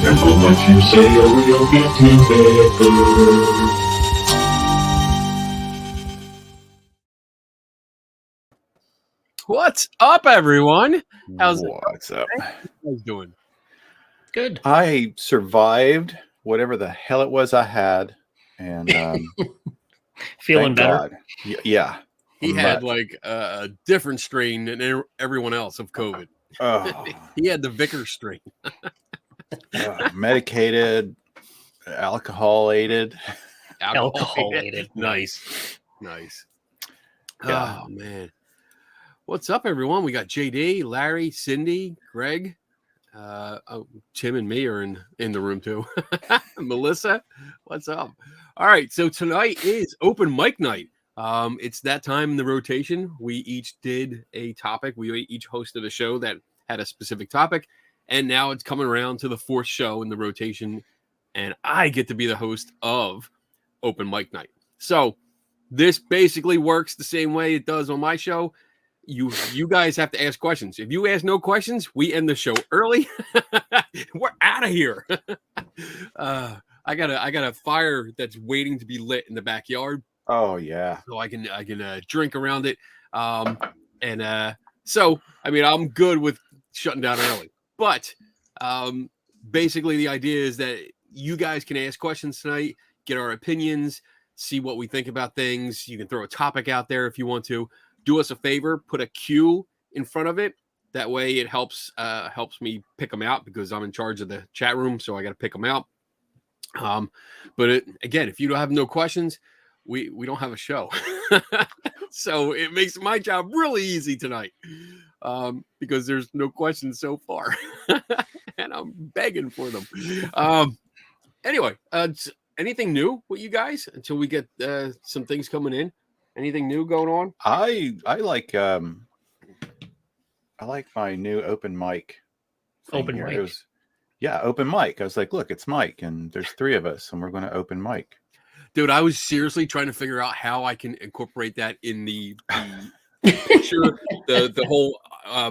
Careful what you say or you'll get better. What's up, everyone? How's What's up? you guys doing? Good. I survived whatever the hell it was I had, and Feeling thank better? God. Yeah. He had like a different strain than everyone else of COVID. Oh, He had the Vickers strain. medicated, alcohol-aided. Alcohol-aided. Nice. Yeah. Oh man. What's up, everyone? We got JD, Larry, Cindy, Greg. Tim and me are in the room too. Melissa, what's up? All right, so tonight is open mic night. It's that time in the rotation. We each did a topic. We each hosted a show that had a specific topic, and now it's coming around to the fourth show in the rotation, and I get to be the host of open mic night. So this basically works the same way it does on my show. You guys have to ask questions. If you ask no questions, we end the show early. We're out of here. I got a fire that's waiting to be lit in the backyard. Oh yeah. So I can drink around it. So I mean I'm good with shutting down early. But basically the idea is that you guys can ask questions tonight, get our opinions, see what we think about things. You can throw a topic out there if you want to. Do us a favor, put a Q in front of it. That way it helps me pick them out because I'm in charge of the chat room, so I got to pick them out. But again, if you don't have no questions, we don't have a show. So it makes my job really easy tonight because there's no questions so far. And I'm begging for them. Anyway, anything new with you guys until we get some things coming in? Anything new going on? I like my new open mic. Open here. mic. It was, open mic. I was like, look, it's Mike, and there's three of us, and we're going to open mic. Dude, I was seriously trying to figure out how I can incorporate that in the picture, the whole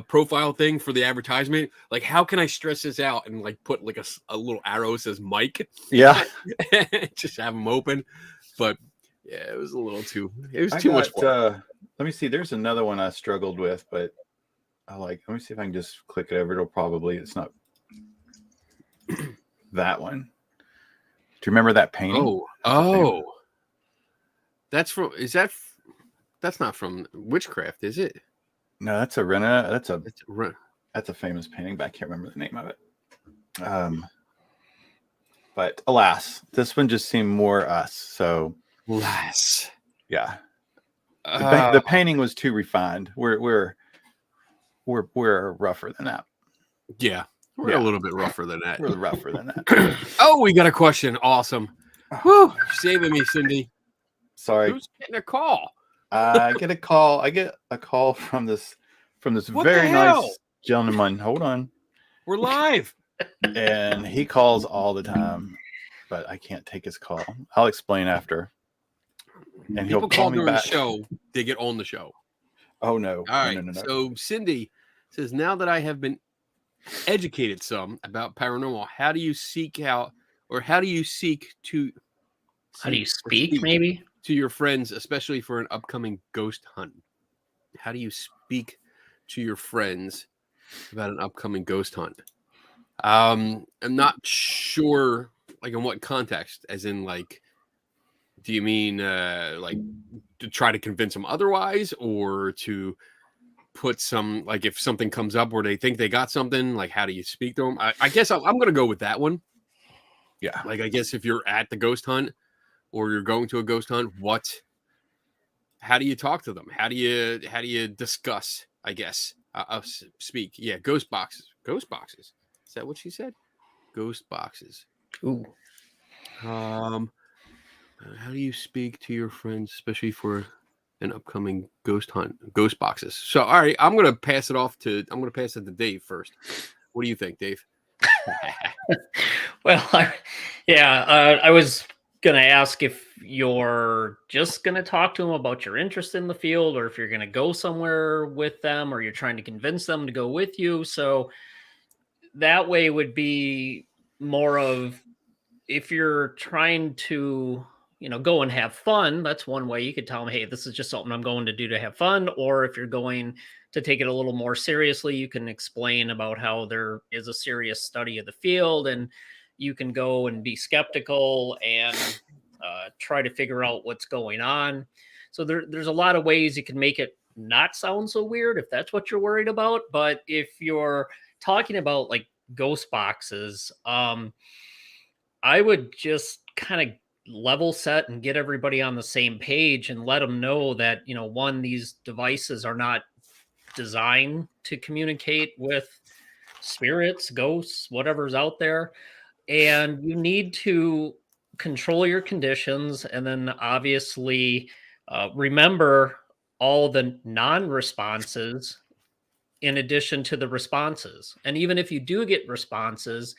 profile thing for the advertisement. Like, how can I stress this out and like put like a little arrow that says Mike? Yeah. Just have them open. But yeah, it was a little too. It was I too got, much fun. Let me see. There's another one I struggled with, but let me see if I can just click it over. It's not that one. Do you remember that painting? Oh, that's from. That's not from Witchcraft, is it? No, that's a Rena. That's a famous painting, but I can't remember the name of it. But alas, this one just seemed more us. So less. Yeah. The painting was too refined. We're rougher than that. Yeah. We're a little bit rougher than that. We're rougher than that. Oh, we got a question. Awesome. Whew, saving me, Cindy. Sorry. Who's getting a call? I get a call from this What very the hell? nice gentleman. Hold on. We're live. And he calls all the time, but I can't take his call. I'll explain after. And People he'll call call me during back. the show. They get on the show. Oh no. All right. No. So Cindy says, now that I have been educated some about paranormal, how do you seek out, or how do you seek to? How do you speak? Maybe to your friends, especially for an upcoming ghost hunt. How do you speak to your friends about an upcoming ghost hunt? I'm not sure, like in what context. As in, like, do you mean like to try to convince them otherwise, or to put some, like if something comes up where they think they got something, like how do you speak to them? I guess I'm going to go with that one. Yeah. Like, I guess if you're at the ghost hunt or you're going to a ghost hunt, how do you talk to them? How do you discuss, I guess, speak? Yeah. Ghost boxes. Is that what she said? Ghost boxes. Ooh. How do you speak to your friends, especially for an upcoming ghost hunt? Ghost boxes. So, all right, I'm gonna pass it to Dave first. What do you think, Dave? Well, I was gonna ask if you're just gonna talk to them about your interest in the field, or if you're gonna go somewhere with them, or you're trying to convince them to go with you. So that way would be more of, if you're trying to, go and have fun, that's one way you could tell them, hey, this is just something I'm going to do to have fun. Or if you're going to take it a little more seriously, you can explain about how there is a serious study of the field, and you can go and be skeptical and try to figure out what's going on. So there's a lot of ways you can make it not sound so weird if that's what you're worried about. But if you're talking about like ghost boxes, I would just kind of level set and get everybody on the same page and let them know that, one, these devices are not designed to communicate with spirits, ghosts, whatever's out there. And you need to control your conditions. And then obviously remember all the non-responses in addition to the responses. And even if you do get responses,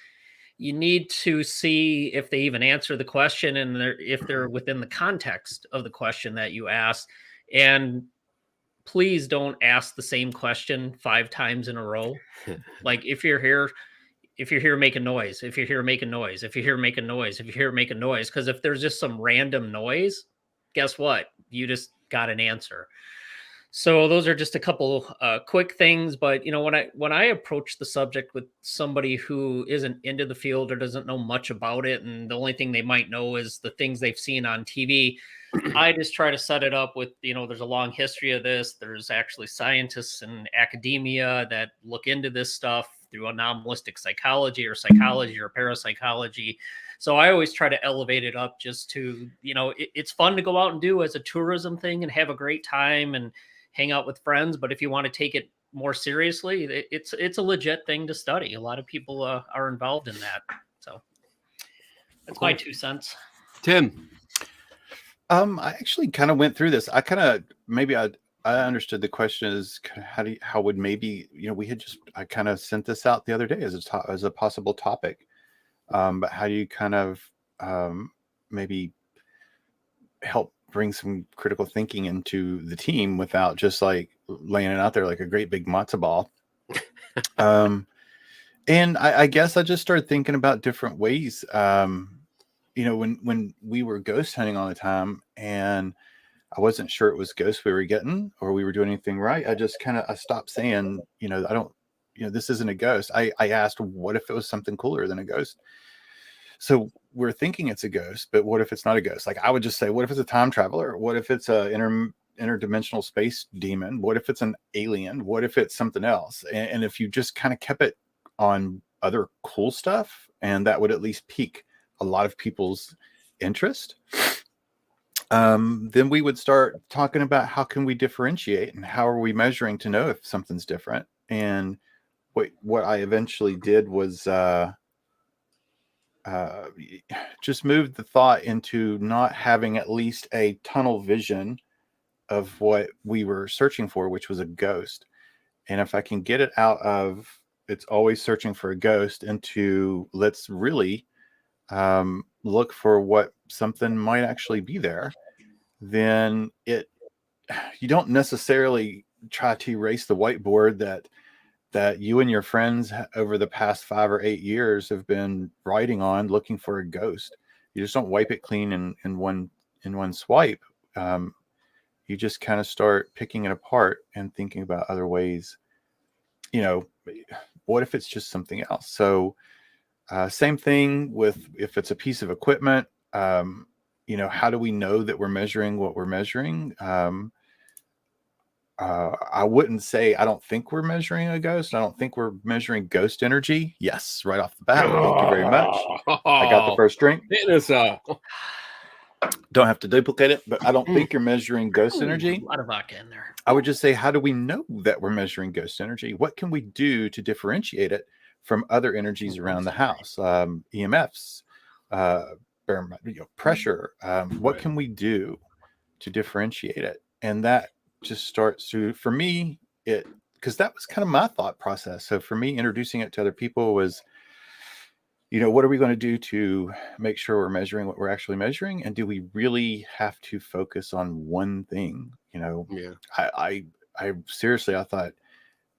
you need to see if they even answer the question, and if they're within the context of the question that you asked. And please don't ask the same question 5 times in a row. Like, if you're here, make a noise. If you're here, make a noise. If you're here, make a noise. If you're here, make a noise. Because if there's just some random noise, guess what? You just got an answer. So those are just a couple quick things. But when I approach the subject with somebody who isn't into the field or doesn't know much about it, and the only thing they might know is the things they've seen on TV, I just try to set it up with, there's a long history of this. There's actually scientists in academia that look into this stuff through anomalistic psychology or parapsychology. So I always try to elevate it up just to, it's fun to go out and do as a tourism thing and have a great time and hang out with friends. But if you want to take it more seriously, it's a legit thing to study. A lot of people are involved in that. So that's my 2 cents. Tim. I actually kind of went through this. I understood the question is how would maybe, I kind of sent this out the other day as a possible topic. But how do you kind of maybe help bring some critical thinking into the team without just like laying it out there like a great big matzo ball? And I guess I just started thinking about different ways. When we were ghost hunting all the time and I wasn't sure it was ghosts we were getting or we were doing anything right, I stopped saying, this isn't a ghost. I asked, what if it was something cooler than a ghost? So we're thinking it's a ghost, but what if it's not a ghost? Like, I would just say, what if it's a time traveler? What if it's a interdimensional space demon? What if it's an alien? What if it's something else? And if you just kind of kept it on other cool stuff, and that would at least pique a lot of people's interest, then we would start talking about how can we differentiate and how are we measuring to know if something's different. And what I eventually did was just moved the thought into not having at least a tunnel vision of what we were searching for, which was a ghost. And if I can get it out of it's always searching for a ghost into let's really look for what something might actually be there, then you don't necessarily try to erase the whiteboard that you and your friends over the past 5 or 8 years have been writing on looking for a ghost. You just don't wipe it clean in one swipe. You just kind of start picking it apart and thinking about other ways. What if it's just something else? So same thing with if it's a piece of equipment. How do we know that we're measuring what we're measuring? I wouldn't say I don't think we're measuring a ghost. I don't think we're measuring ghost energy. Yes, right off the bat. Thank you very much. I got the first drink. Hitting us up. Don't have to duplicate it, but I don't think you're measuring ghost Ooh, energy. A lot of vodka in there. I would just say, how do we know that we're measuring ghost energy? What can we do to differentiate it from other energies around the house? EMFs, pressure. What Right. can we do to differentiate it? And that just starts to, for me, because that was kind of my thought process. So for me, introducing it to other people was, what are we going to do to make sure we're measuring what we're actually measuring? And do we really have to focus on one thing? Yeah. I seriously, I thought,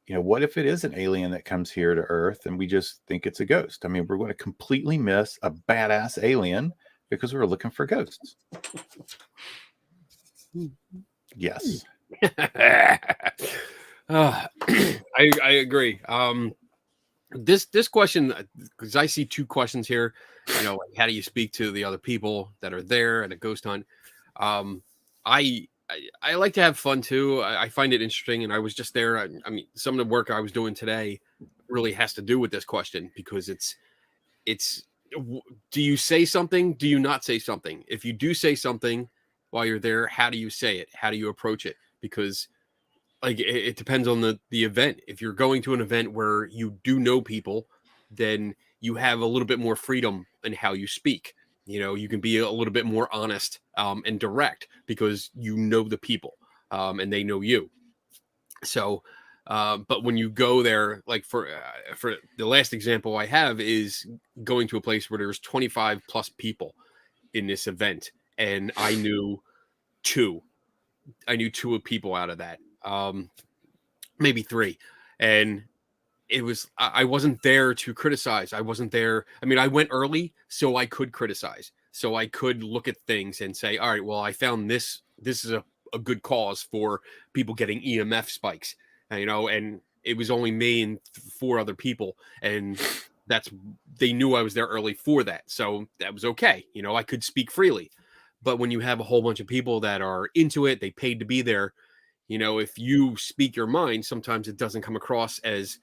what if it is an alien that comes here to Earth and we just think it's a ghost? I mean, we're going to completely miss a badass alien because we're looking for ghosts. Yes. I agree. This question, because I see two questions here. Like, how do you speak to the other people that are there at a ghost hunt? I like to have fun too. I find it interesting, and I was just there. I mean, some of the work I was doing today really has to do with this question because it's. Do you say something? Do you not say something? If you do say something while you're there, how do you say it? How do you approach it? Because it depends on the event. If you're going to an event where you do know people, then you have a little bit more freedom in how you speak. You can be a little bit more honest and direct because you know the people and they know you. So, but when you go there, like for the last example I have is going to a place where there's 25 plus people in this event, and I knew two of people out of that, maybe three, and it was I wasn't there to criticize. I wasn't there. I mean, I went early so I could criticize, so I could look at things and say, all right, well, I found this is a good cause for people getting EMF spikes, and it was only me and four other people, and they knew I was there early for that, so that was okay. I could speak freely. But when you have a whole bunch of people that are into it, they paid to be there. If you speak your mind, sometimes it doesn't come across as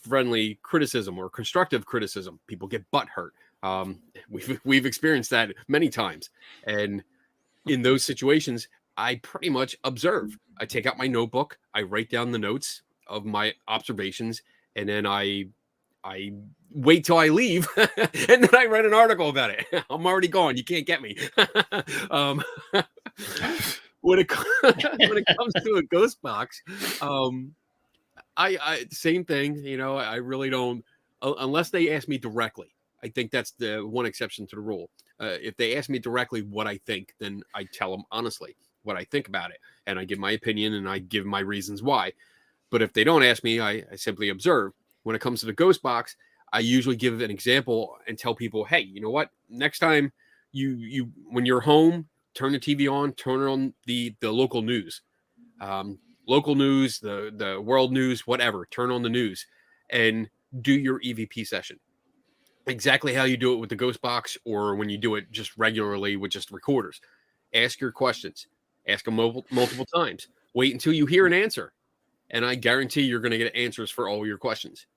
friendly criticism or constructive criticism. People get butt hurt. We've experienced that many times, and in those situations, I pretty much observe. I take out my notebook, I write down the notes of my observations, and then I wait till I leave, and then I write an article about it. I'm already gone. You can't get me. When it comes to a ghost box, I same thing. I really don't unless they ask me directly. I think that's the one exception to the rule. If they ask me directly what I think, then I tell them honestly what I think about it, and I give my opinion and I give my reasons why. But if they don't ask me, I simply observe. When it comes to the ghost box, I usually give an example and tell people, hey, you know what? Next time you when you're home, turn the TV on, turn on the local news. Local news, the world news, whatever. Turn on the news and do your EVP session. Exactly how you do it with the ghost box or when you do it just regularly with just recorders. Ask your questions. Ask them multiple times. Wait until you hear an answer. And I guarantee you're going to get answers for all your questions.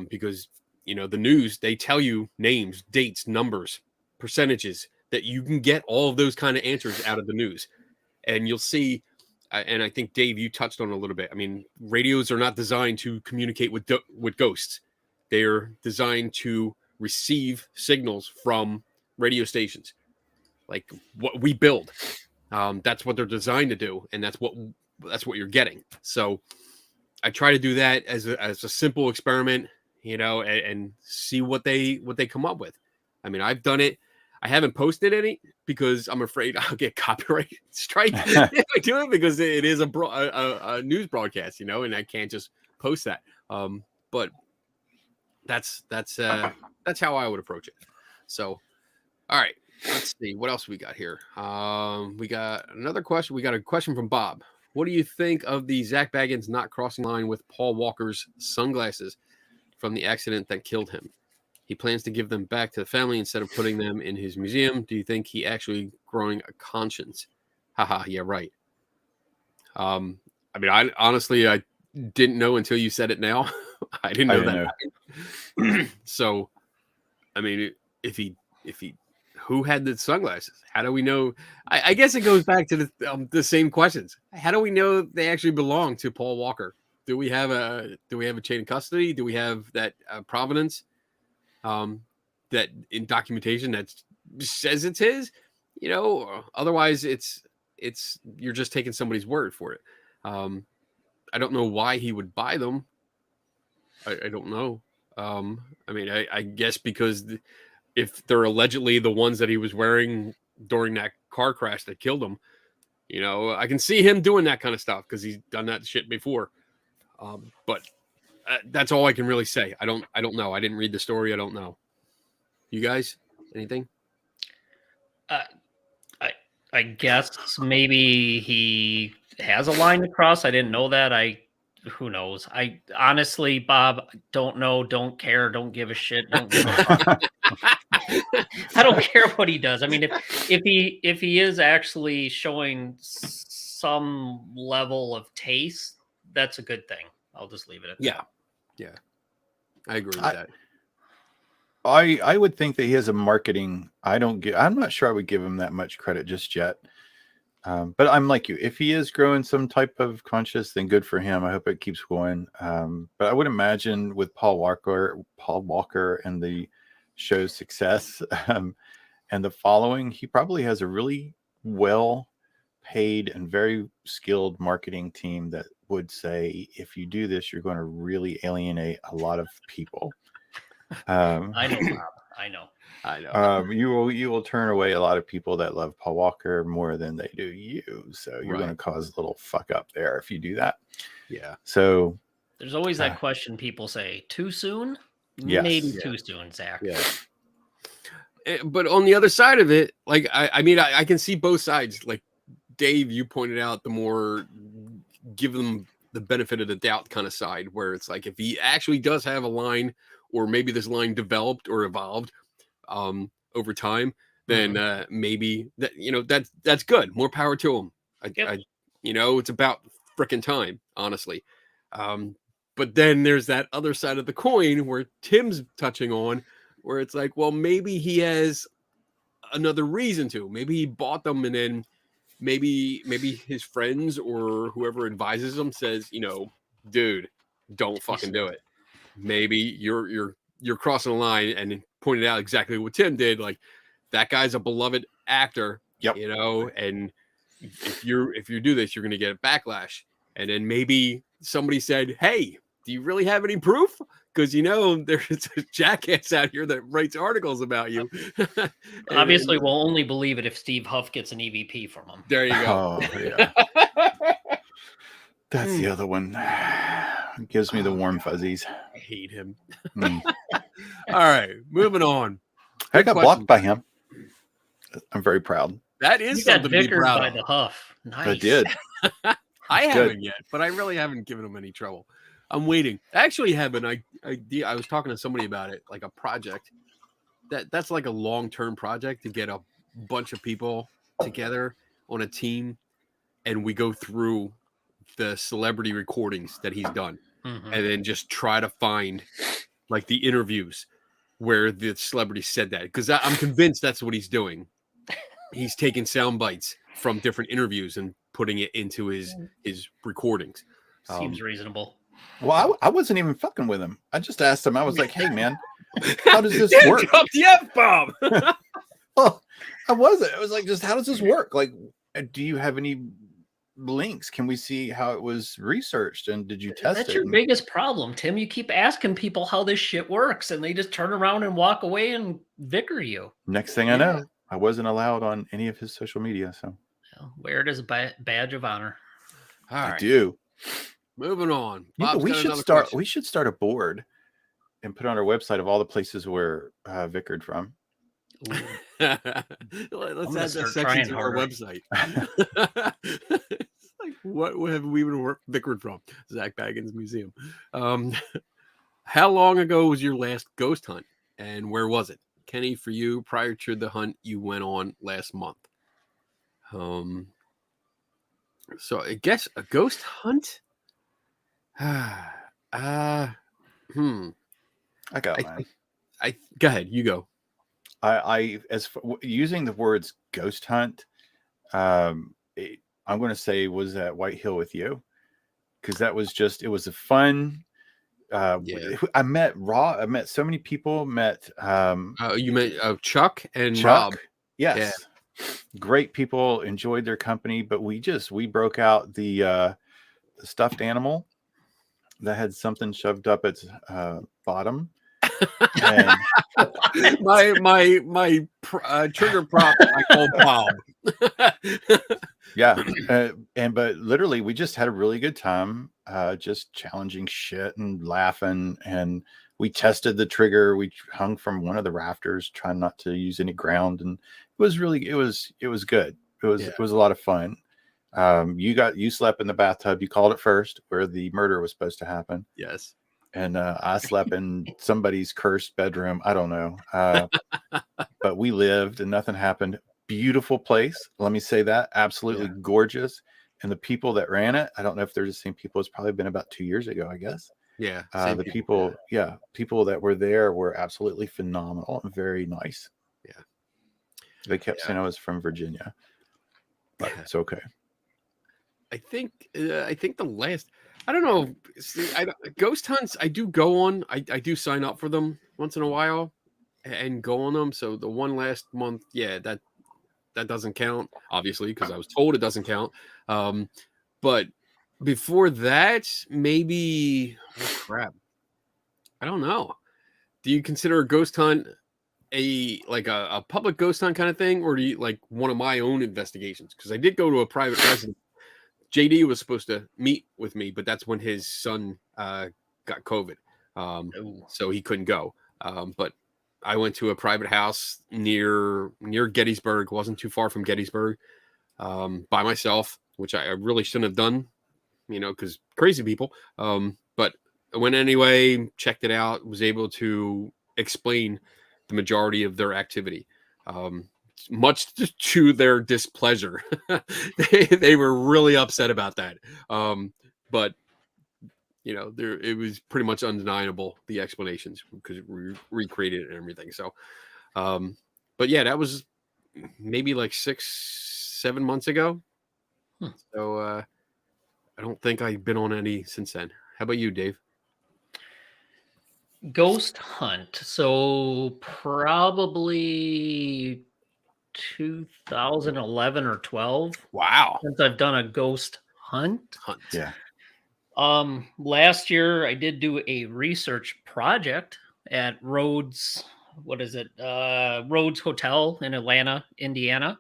Because, the news, they tell you names, dates, numbers, percentages, that you can get all of those kind of answers out of the news. And you'll see, and I think, Dave, you touched on it a little bit. I mean, radios are not designed to communicate with ghosts. They are designed to receive signals from radio stations, like what we build. That's what they're designed to do, and that's what you're getting. So I try to do that as a simple experiment, and see what they come up with. I mean, I've done it. I haven't posted any because I'm afraid I'll get copyright strike if I do it, because it is a news broadcast, and I can't just post that. But that's how I would approach it. So, all right, let's see what else we got here. We got another question. We got a question from Bob. What do you think of the Zach Baggins not crossing line with Paul Walker's sunglasses from the accident that killed him? He plans to give them back to the family instead of putting them in his museum. Do you think he actually growing a conscience? Haha, yeah, right. I mean, I honestly I didn't know until you said it now. I didn't know that happened. So, I mean, if he, who had the sunglasses? How do we know? I guess it goes back to the same questions. How do we know they actually belong to Paul Walker? Do we have a chain of custody? Do we have that provenance? That in documentation that says it's his? You know, otherwise it's you're just taking somebody's word for it. I don't know why he would buy them. I don't know. I mean, I guess because if they're allegedly the ones that he was wearing during that car crash that killed him, you know, I can see him doing that kind of stuff because he's done that shit before. But that's all I can really say. I don't know. I didn't read the story. I don't know. You guys, anything? I guess maybe he has a line to cross. I didn't know that. Who knows? I honestly, Bob, don't know, don't care, don't give a shit, don't give a fuck. I don't care what he does. I mean, if he is actually showing some level of taste, that's a good thing. I'll just leave it at that. Yeah. I agree with that. I would think that he has a marketing. I'm not sure I would give him that much credit just yet. But I'm like you. If he is growing some type of conscious, then good for him. I hope it keeps going. But I would imagine with Paul Walker and the show's success and the following, he probably has a really well paid and very skilled marketing team that would say, if you do this, you're going to really alienate a lot of people. I know, Bob. I know. You will turn away a lot of people that love Paul Walker more than they do you. So you're going to cause a little fuck up there if you do that. Yeah. So there's always that question people say, too soon? Yes. Maybe too soon, Zach. Yeah. But on the other side of it, like, I mean, I can see both sides. Like Dave, you pointed out, the more give them the benefit of the doubt kind of side, where it's like, if he actually does have a line, or maybe this line developed or evolved over time, then maybe that, you know, that's good. More power to him. You know, it's about frickin' time, honestly. But then there's that other side of the coin where Tim's touching on, where it's like, well, maybe he has another reason to. Maybe he bought them, and then maybe his friends or whoever advises him says, you know, dude, don't fucking do it. Maybe you're crossing the line, and pointed out exactly what Tim did. Like, that guy's a beloved actor, you know, and if you do this, you're going to get a backlash. And then maybe somebody said, hey, do you really have any proof? Because, you know, there's a jackass out here that writes articles about you. Obviously, we'll only believe it if Steve Huff gets an EVP from him. There you go. Oh, yeah. That's the other one. It gives me the warm fuzzies. I hate him. All right, moving on. I got blocked by him. I'm very proud. That is You got something to be vickered proud by of. the Huff. Nice. I did. I haven't yet, but I really haven't given him any trouble. I'm waiting. I actually have an idea. I was talking to somebody about it, like a project. That's like a long-term project, to get a bunch of people together on a team, and we go through the celebrity recordings that he's done, and then just try to find like the interviews where the celebrity said that, because I'm convinced that's what he's doing. He's taking sound bites from different interviews and putting it into his recordings. Seems reasonable. Well, I wasn't even fucking with him. I just asked him. I was like, "Hey, man, how does this work?" Drop the F-bomb. Well, I wasn't. I was like, "Just how does this work? Like, do you have any links? Can we see how it was researched? And did you test it?" That's your biggest problem, Tim. You keep asking people how this shit works, and they just turn around and walk away and vicar you. Next thing I know, I wasn't allowed on any of his social media. So wear it as a badge of honor. All right. I do. Moving on. We should start a board and put on our website of all the places we're vicared from. Let's add that section to our website. It's like, what have we been vicared from? Zach Baggins Museum. How long ago was your last ghost hunt, and where was it? Kenny, for you, prior to the hunt you went on last month. So I guess a ghost hunt. Hmm. I got I mine. think I go ahead. You go. Using the words ghost hunt, I'm going to say was at White Hill with you, because it was a fun. Yeah. I met so many people. Met You meant Chuck and Chuck. Rob. Yes, great people. Enjoyed their company, but we broke out the stuffed animal that had something shoved up its bottom. And my trigger prop I called Bob. yeah, but literally we just had a really good time, just challenging shit and laughing. And we tested the trigger. We hung from one of the rafters, trying not to use any ground, and it was good. It was a lot of fun. You slept in the bathtub. You called it first, where the murder was supposed to happen. Yes. And I slept in somebody's cursed bedroom. I don't know. But we lived and nothing happened. Beautiful place. Let me say that. Absolutely gorgeous. And the people that ran it, I don't know if they're the same people. It's probably been about 2 years ago, I guess. Yeah. The people that were there were absolutely phenomenal and very nice. Yeah. They kept saying I was from Virginia, but it's okay. I think the last, I don't know. See, ghost hunts, I do go on. I do sign up for them once in a while and go on them. So the one last month, that doesn't count, obviously, because I was told it doesn't count. But before that, maybe, crap. I don't know. Do you consider a ghost hunt a public ghost hunt kind of thing, or do you like one of my own investigations? Because I did go to a private residence. JD was supposed to meet with me, but that's when his son got COVID, so he couldn't go. But I went to a private house near Gettysburg, wasn't too far from Gettysburg, by myself, which I really shouldn't have done, because crazy people. But I went anyway, checked it out, was able to explain the majority of their activity. Much to their displeasure. they were really upset about that. But it was pretty much undeniable, the explanations, because we recreated it and everything. So, but yeah, that was maybe like 6-7 months ago. So I don't think I've been on any since then. How about you, Dave? Ghost hunt. So probably 2011 or 12. Wow. Since I've done a ghost hunt. Yeah. Last year I did do a research project at Rhodes. What is it? Rhodes Hotel in Atlanta, Indiana.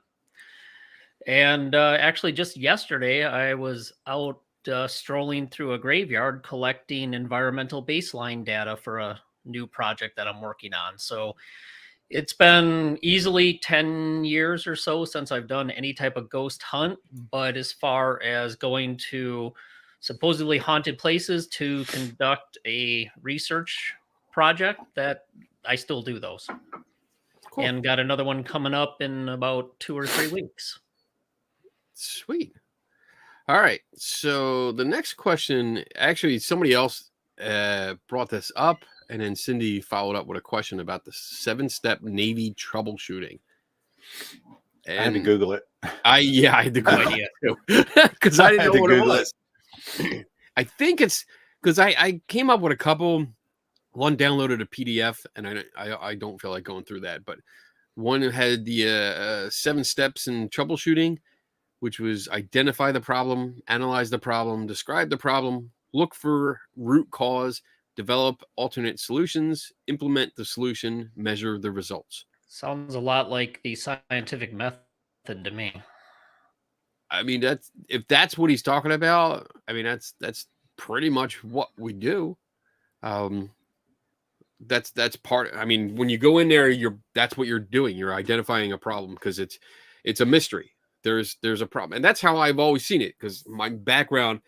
And actually, just yesterday, I was out strolling through a graveyard collecting environmental baseline data for a new project that I'm working on. So it's been easily 10 years or so since I've done any type of ghost hunt. But as far as going to supposedly haunted places to conduct a research project, that I still do those. Cool. And got another one coming up in about 2 or 3 weeks. Sweet. All right. So the next question, actually, somebody else brought this up, and then Cindy followed up with a question about the 7-step Navy troubleshooting. And I had to Google it. I had to Google it too, because I didn't know what it was. I think it's because I came up with a couple. One downloaded a PDF, and I don't feel like going through that. But one had the 7 steps in troubleshooting, which was identify the problem, analyze the problem, describe the problem, look for root cause, develop alternate solutions, implement the solution, measure the results. Sounds a lot like the scientific method to me. I mean, if that's what he's talking about, I mean, that's pretty much what we do. That's part. I mean, when you go in there, that's what you're doing. You're identifying a problem because it's a mystery. There's a problem, and that's how I've always seen it. Because my background,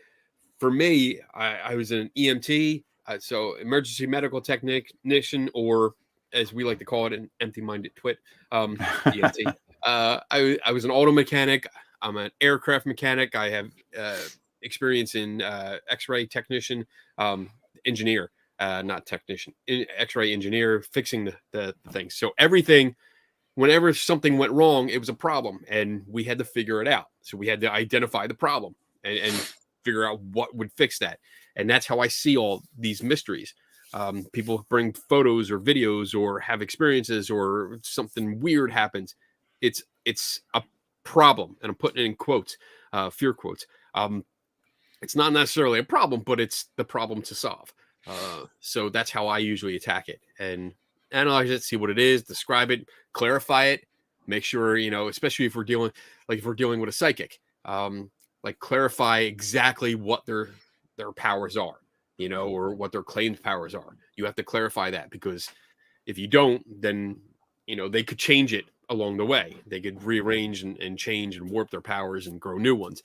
for me, I was an EMT, so emergency medical technician, or as we like to call it, an empty-minded twit. EMT. I was an auto mechanic. I'm an aircraft mechanic. I have experience in X-ray technician, engineer, not technician, X-ray engineer, fixing the things. So everything, whenever something went wrong, it was a problem, and we had to figure it out. So we had to identify the problem and figure out what would fix that. And that's how I see all these mysteries. People bring photos or videos or have experiences or something weird happens. It's a problem, and I'm putting it in quotes, fear quotes. It's not necessarily a problem, but it's the problem to solve. So that's how I usually attack it and analyze it, see what it is, describe it, clarify it, make sure, especially if we're dealing with a psychic, like clarify exactly what their powers are, or what their claimed powers are. You have to clarify that, because if you don't, then, they could change it along the way. They could rearrange and change and warp their powers and grow new ones,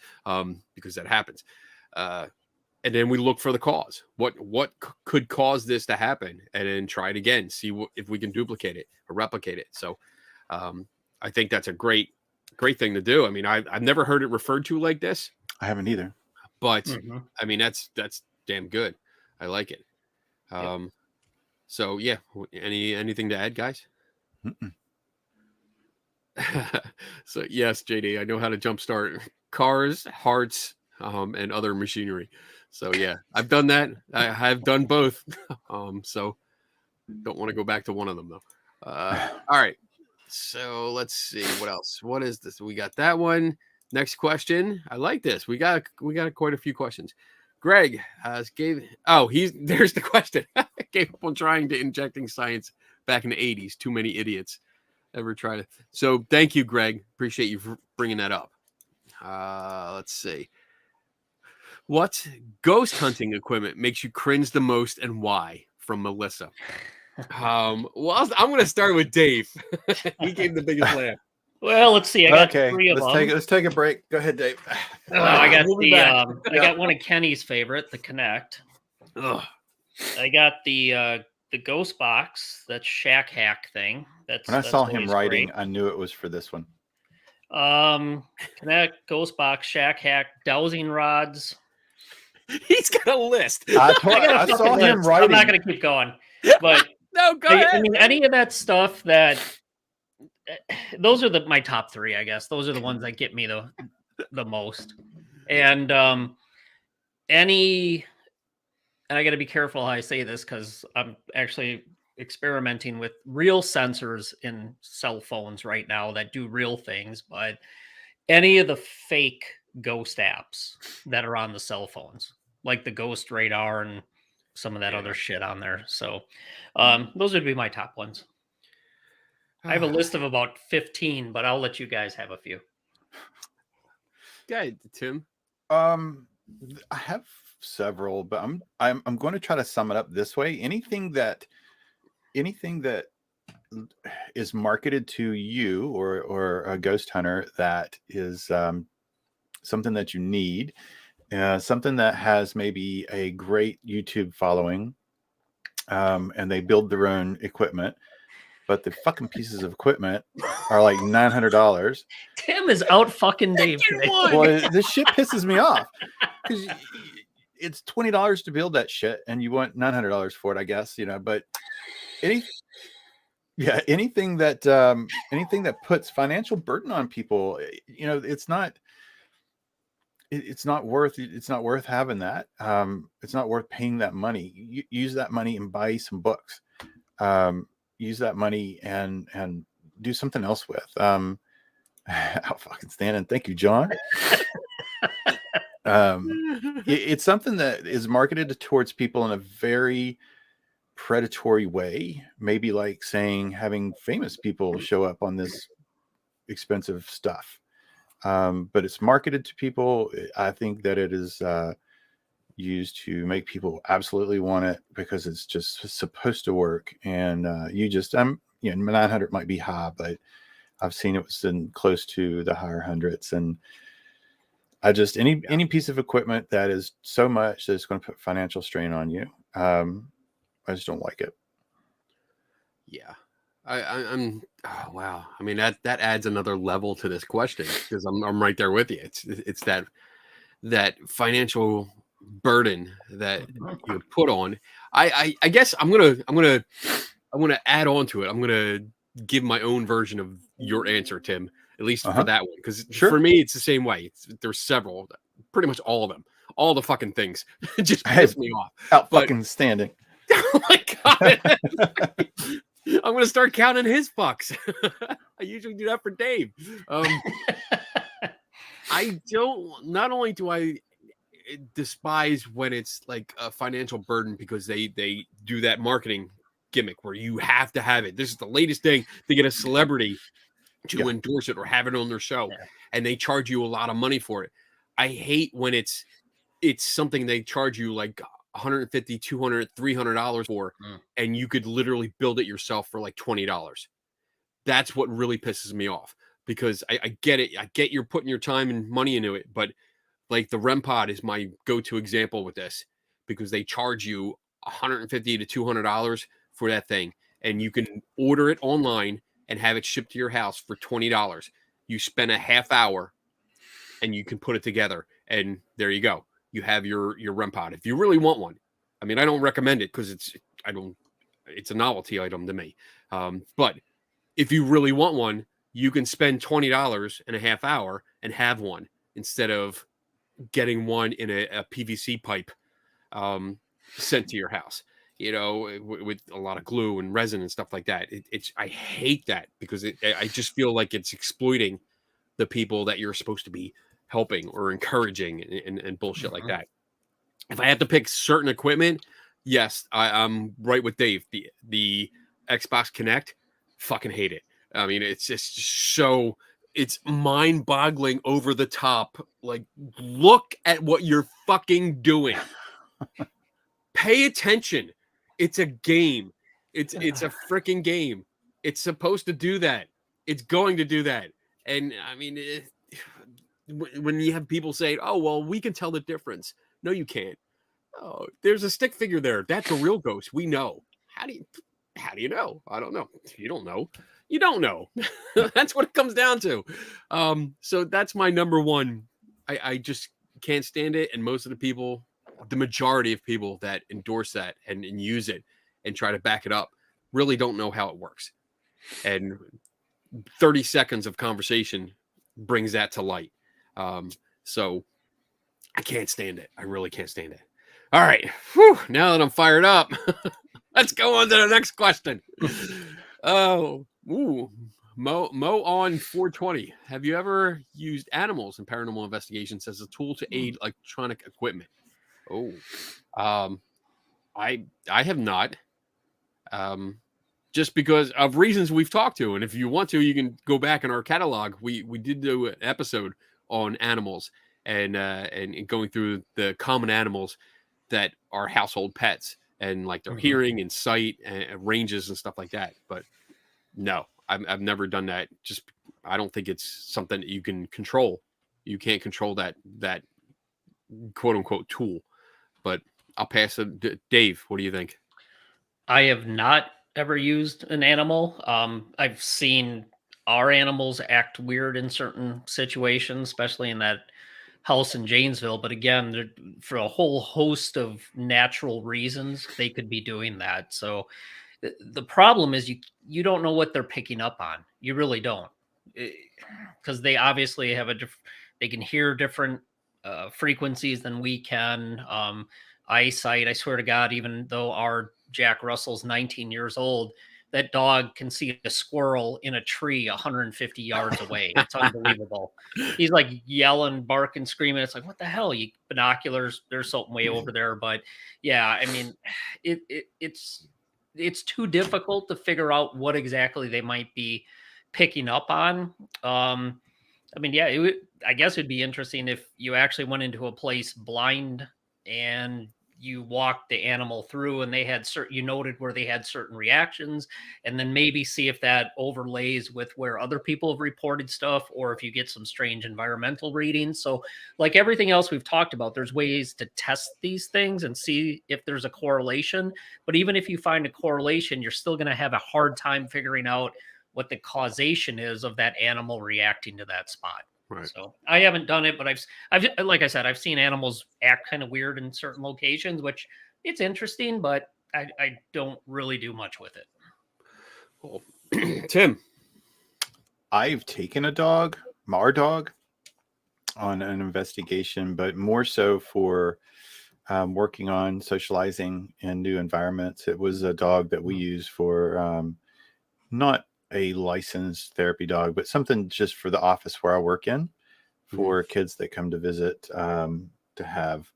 because that happens. And then we look for the cause. What could cause this to happen, and then try it again. See if we can duplicate it or replicate it. So I think that's a great thing to do. I mean, I've never heard it referred to like this. I haven't either. But I mean, that's damn good. I like it. So yeah, anything to add, guys? So yes, JD, I know how to jumpstart cars, hearts, and other machinery. So yeah, I've done that. I have done both. So don't want to go back to one of them though. All right. So let's see what else. What is this? We got that one. Next question. I like this. We got quite a few questions. Greg there's the question. Gave up on trying to injecting science back in the 80s. Too many idiots ever tried it. So thank you, Greg. Appreciate you for bringing that up. Let's see. What ghost hunting equipment makes you cringe the most, and why? From Melissa. Well, I'm going to start with Dave. He gave the biggest laugh. Well, let's see. I got three of them. Let's take a break. Go ahead, Dave. I got one of Kenny's favorite, the Kinect. Ugh. I got the Ghost Box, that Shack Hack thing. When I saw him writing, great. I knew it was for this one. Kinect, Ghost Box, Shack Hack, dowsing rods. He's got a list. I saw him writing. I'm not going to keep going, but no, go ahead. I mean, any of that stuff that. Those are my top three, I guess. Those are the ones that get me the most. And I got to be careful how I say this, because I'm actually experimenting with real sensors in cell phones right now that do real things. But any of the fake ghost apps that are on the cell phones, like the Ghost Radar and some of that other shit on there. So those would be my top ones. I have a list of about 15, but I'll let you guys have a few. Go ahead, Tim. I have several, but I'm going to try to sum it up this way. Anything that is marketed to you or a ghost hunter that is something that you need, something that has maybe a great YouTube following, and they build their own equipment, but the fucking pieces of equipment are like $900. Tim is out fucking Dave today. Well, this shit pisses me off, because it's $20 to build that shit, and you want $900 for it, I guess, But anything that puts financial burden on people, it's not worth having that. It's not worth paying that money. Use that money and buy some books. Use that money and do something else with. Out fucking standing. Thank you, John. It's something that is marketed towards people in a very predatory way. Maybe like saying having famous people show up on this expensive stuff. But it's marketed to people. I think that it is used to make people absolutely want it, because it's just supposed to work. And 900 might be high, but I've seen it was in close to the higher hundreds. And I just any piece of equipment that is so much that it's going to put financial strain on you, I just don't like it. Yeah. I'm oh, wow. I mean that adds another level to this question because I'm right there with you. It's that financial burden that you put on. I guess I'm gonna add on to it. I'm gonna give my own version of your answer, Tim. At least for that one, because Sure. for me it's the same way. There's several, pretty much all of them, all the fucking things just piss me off. Out But- fucking standing. Oh my god! I'm gonna start counting his fucks. I usually do that for Dave. I don't. Not only do I despise when it's like a financial burden because they do that marketing gimmick where you have to have it. This is the latest thing to get a celebrity to endorse it or have it on their show, and they charge you a lot of money for it. I hate when it's something they charge you like $150, $200, $300 for, and you could literally build it yourself for like $20. That's what really pisses me off, because I get it. I get you're putting your time and money into it, but like the REM pod is my go-to example with this, because they charge you $150 to $200 for that thing, and you can order it online and have it shipped to your house for $20. You spend a half hour and you can put it together, and there you go. You have your REM pod. If you really want one, I mean, I don't recommend it because it's a novelty item to me. But if you really want one, you can spend $20 in a half hour and have one instead of getting one in a PVC pipe sent to your house, with a lot of glue and resin and stuff like that. I hate that, because I just feel like it's exploiting the people that you're supposed to be helping or encouraging and bullshit like that. If I have to pick certain equipment, yes, I'm right with Dave. The Xbox Connect, fucking hate it. I mean, it's just so, it's mind-boggling, over the top. Like, look at what you're fucking doing. Pay attention. It's a game. It's a freaking game. It's supposed to do that. It's going to do that. And I mean, when you have people say, "Oh, well, we can tell the difference." No, you can't. Oh, there's a stick figure there. That's a real ghost. We know. How do you know? I don't know. You don't know. You don't know. That's what it comes down to. So that's my number one. I just can't stand it. And most of the people, the majority of people that endorse that and use it and try to back it up, really don't know how it works. And 30 seconds of conversation brings that to light. So I can't stand it. I really can't stand it. All right. Whew, now that I'm fired up, let's go on to the next question. Oh, Mo on 420. Have you ever used animals in paranormal investigations as a tool to aid electronic equipment? Oh, I have not. Just because of reasons we've talked to, and if you want to, you can go back in our catalog. We did do an episode on animals and going through the common animals that are household pets, and like their hearing and sight and ranges and stuff like that. But no, I've never done that. Just, I don't think it's something that you can control. You can't control that quote unquote tool. But I'll pass it. Dave, what do you think? I have not ever used an animal. I've seen our animals act weird in certain situations, especially in that house in Janesville. But again, for a whole host of natural reasons, they could be doing that. So the problem is you don't know what they're picking up on. You really don't, because they obviously have they can hear different frequencies than we can. Eyesight, I swear to God, even though our Jack Russell's 19 years old, that dog can see a squirrel in a tree 150 yards away. It's unbelievable. He's like yelling, barking, screaming. It's like, what the hell? You binoculars, there's something way over there. But yeah, I mean, it's too difficult to figure out what exactly they might be picking up on. I mean, yeah, I guess it'd be interesting if you actually went into a place blind and you walked the animal through and they had you noted where they had certain reactions, and then maybe see if that overlays with where other people have reported stuff, or if you get some strange environmental readings. So like everything else we've talked about, there's ways to test these things and see if there's a correlation. But even if you find a correlation, you're still going to have a hard time figuring out what the causation is of that animal reacting to that spot. Right. So I haven't done it, but I've like I said, I've seen animals act kind of weird in certain locations, which it's interesting, but I don't really do much with it. Cool. Tim. I've taken a dog, our dog, on an investigation, but more so for working on socializing in new environments. It was a dog that we use for not a licensed therapy dog, but something just for the office where I work in, for kids that come to visit, to have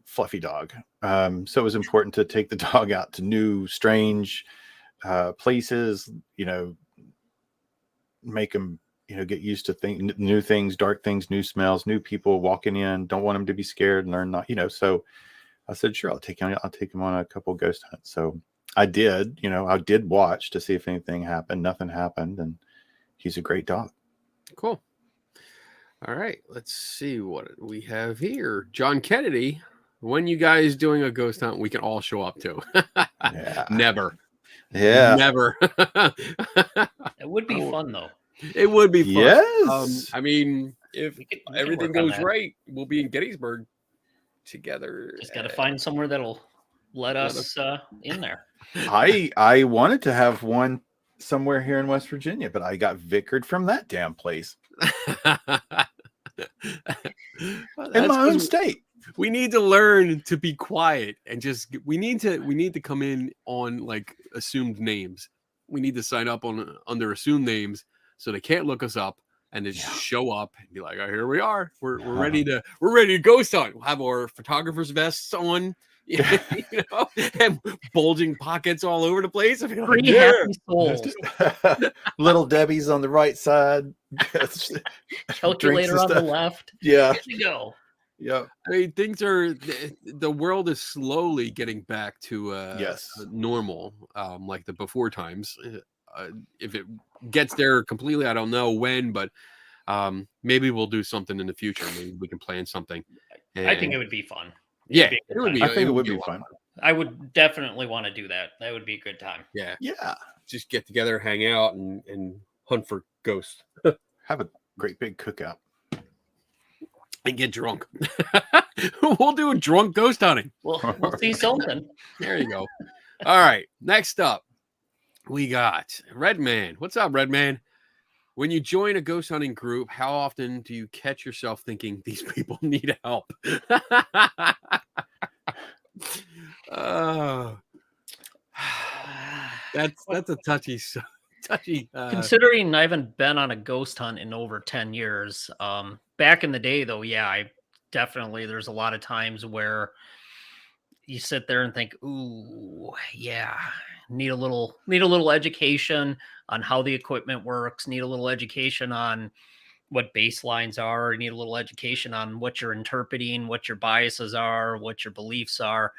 fluffy dog. So it was important to take the dog out to new, strange places, make them, get used to new things, dark things, new smells, new people walking in. Don't want them to be scared and learn not, so I said, sure, I'll take him on a couple ghost hunts. So I did, I did watch to see if anything happened. Nothing happened. And he's a great dog. Cool. All right. Let's see what we have here. John Kennedy, when you guys doing a ghost hunt, we can all show up to. Yeah. Never. Yeah. Never. It would be fun though. It would be fun. Yes. I mean, if We can everything work on goes that. right, we'll be in Gettysburg together. Just got to find somewhere that'll let us in there. I wanted to have one somewhere here in West Virginia, but I got vickered from that damn place Well, in that's my own 'cause state. we need to learn to be quiet and just we need to come in on like assumed names. We need to sign up on under assumed names so they can't look us up and just show up and be like, oh, here we are. We're ready to ghost hunt. We'll have our photographer's vests on, and bulging pockets all over the place. I mean, like, Three happy souls. Little Debbie's on the right side. Calculator and on the stuff. left. Yeah. Here we go. Yeah. I mean, things are the world is slowly getting back to Yes. normal, like the before times. If it gets there completely, I don't know when, but maybe we'll do something in the future. Maybe we can plan something. I think it would be fun. Yeah, be a good it would be. I think it would a be lot of fun. I would definitely want to do that. That would be a good time. Yeah, Yeah. just get together, hang out, and hunt for ghosts Have a great big cookout. and get drunk. We'll do a drunk ghost hunting. We'll see something. There you go. All right. Next up, we got Redman. What's up, Redman? When you join a ghost hunting group, how often do you catch yourself thinking these people need help? That's a touchy. Considering I haven't been on a ghost hunt in over 10 years. Back in the day, though, I definitely, there's a lot of times where you sit there and think, ooh, yeah, need a little education on how the equipment works, need a little education on what baselines are, need a little education on what you're interpreting, what your biases are, what your beliefs are.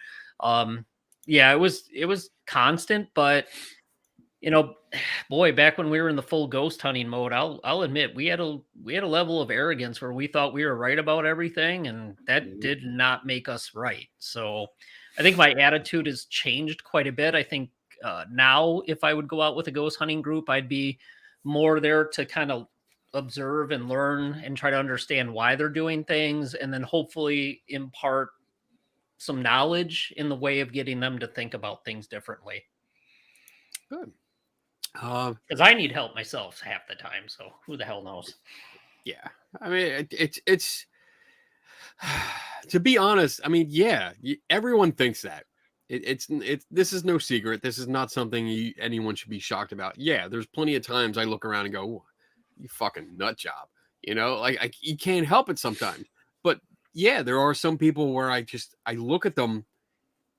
It was constant, but boy, back when we were in the full ghost hunting mode, I'll admit we had a level of arrogance where we thought we were right about everything, and that did not make us right. So I think my attitude has changed quite a bit. I think now if I would go out with a ghost hunting group, I'd be more there to kind of observe and learn and try to understand why they're doing things, and then hopefully impart some knowledge in the way of getting them to think about things differently. Good. Because I need help myself half the time, so who the hell knows? Yeah, I mean, it's to be honest. I mean, yeah, everyone thinks that. It's this is no secret. This is not something anyone should be shocked about. Yeah, there's plenty of times I look around and go, "You fucking nut job," like you can't help it sometimes. But yeah, there are some people where I look at them,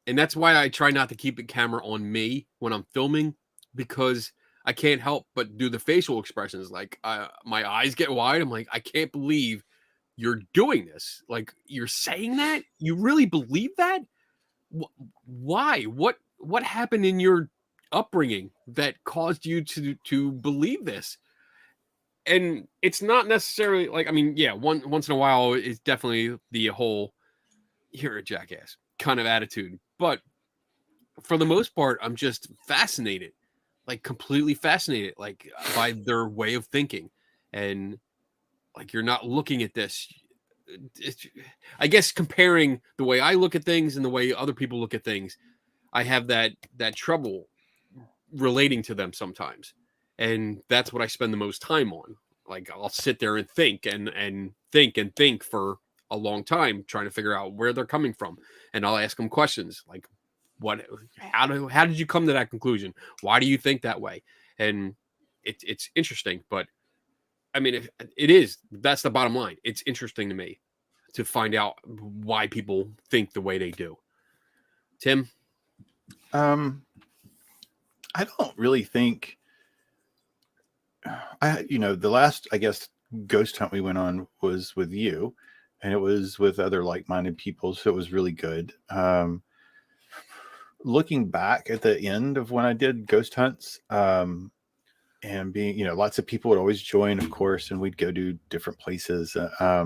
and that's why I try not to keep the camera on me when I'm filming, because I can't help but do the facial expressions. Like my eyes get wide. I'm like, I can't believe you're doing this. Like, you're saying that? You really believe that? Why? What happened in your upbringing that caused you to believe this? And it's not necessarily like, I mean, yeah, once in a while is definitely the whole "you're a jackass" kind of attitude, but for the most part, I'm just fascinated, like completely fascinated, like by their way of thinking, and like you're not looking at this. I guess comparing the way I look at things and the way other people look at things, I have that trouble relating to them sometimes, and that's what I spend the most time on. Like, I'll sit there and think and think for a long time, trying to figure out where they're coming from, and I'll ask them questions like, "What? How did you come to that conclusion? Why do you think that way?" And it's interesting, but I mean, that's the bottom line. It's interesting to me to find out why people think the way they do. Tim? I don't really think the last, I guess, ghost hunt we went on was with you, and it was with other like-minded people, so it was really good. Looking back at the end of when I did ghost hunts, and being, lots of people would always join, of course, and we'd go to different places. I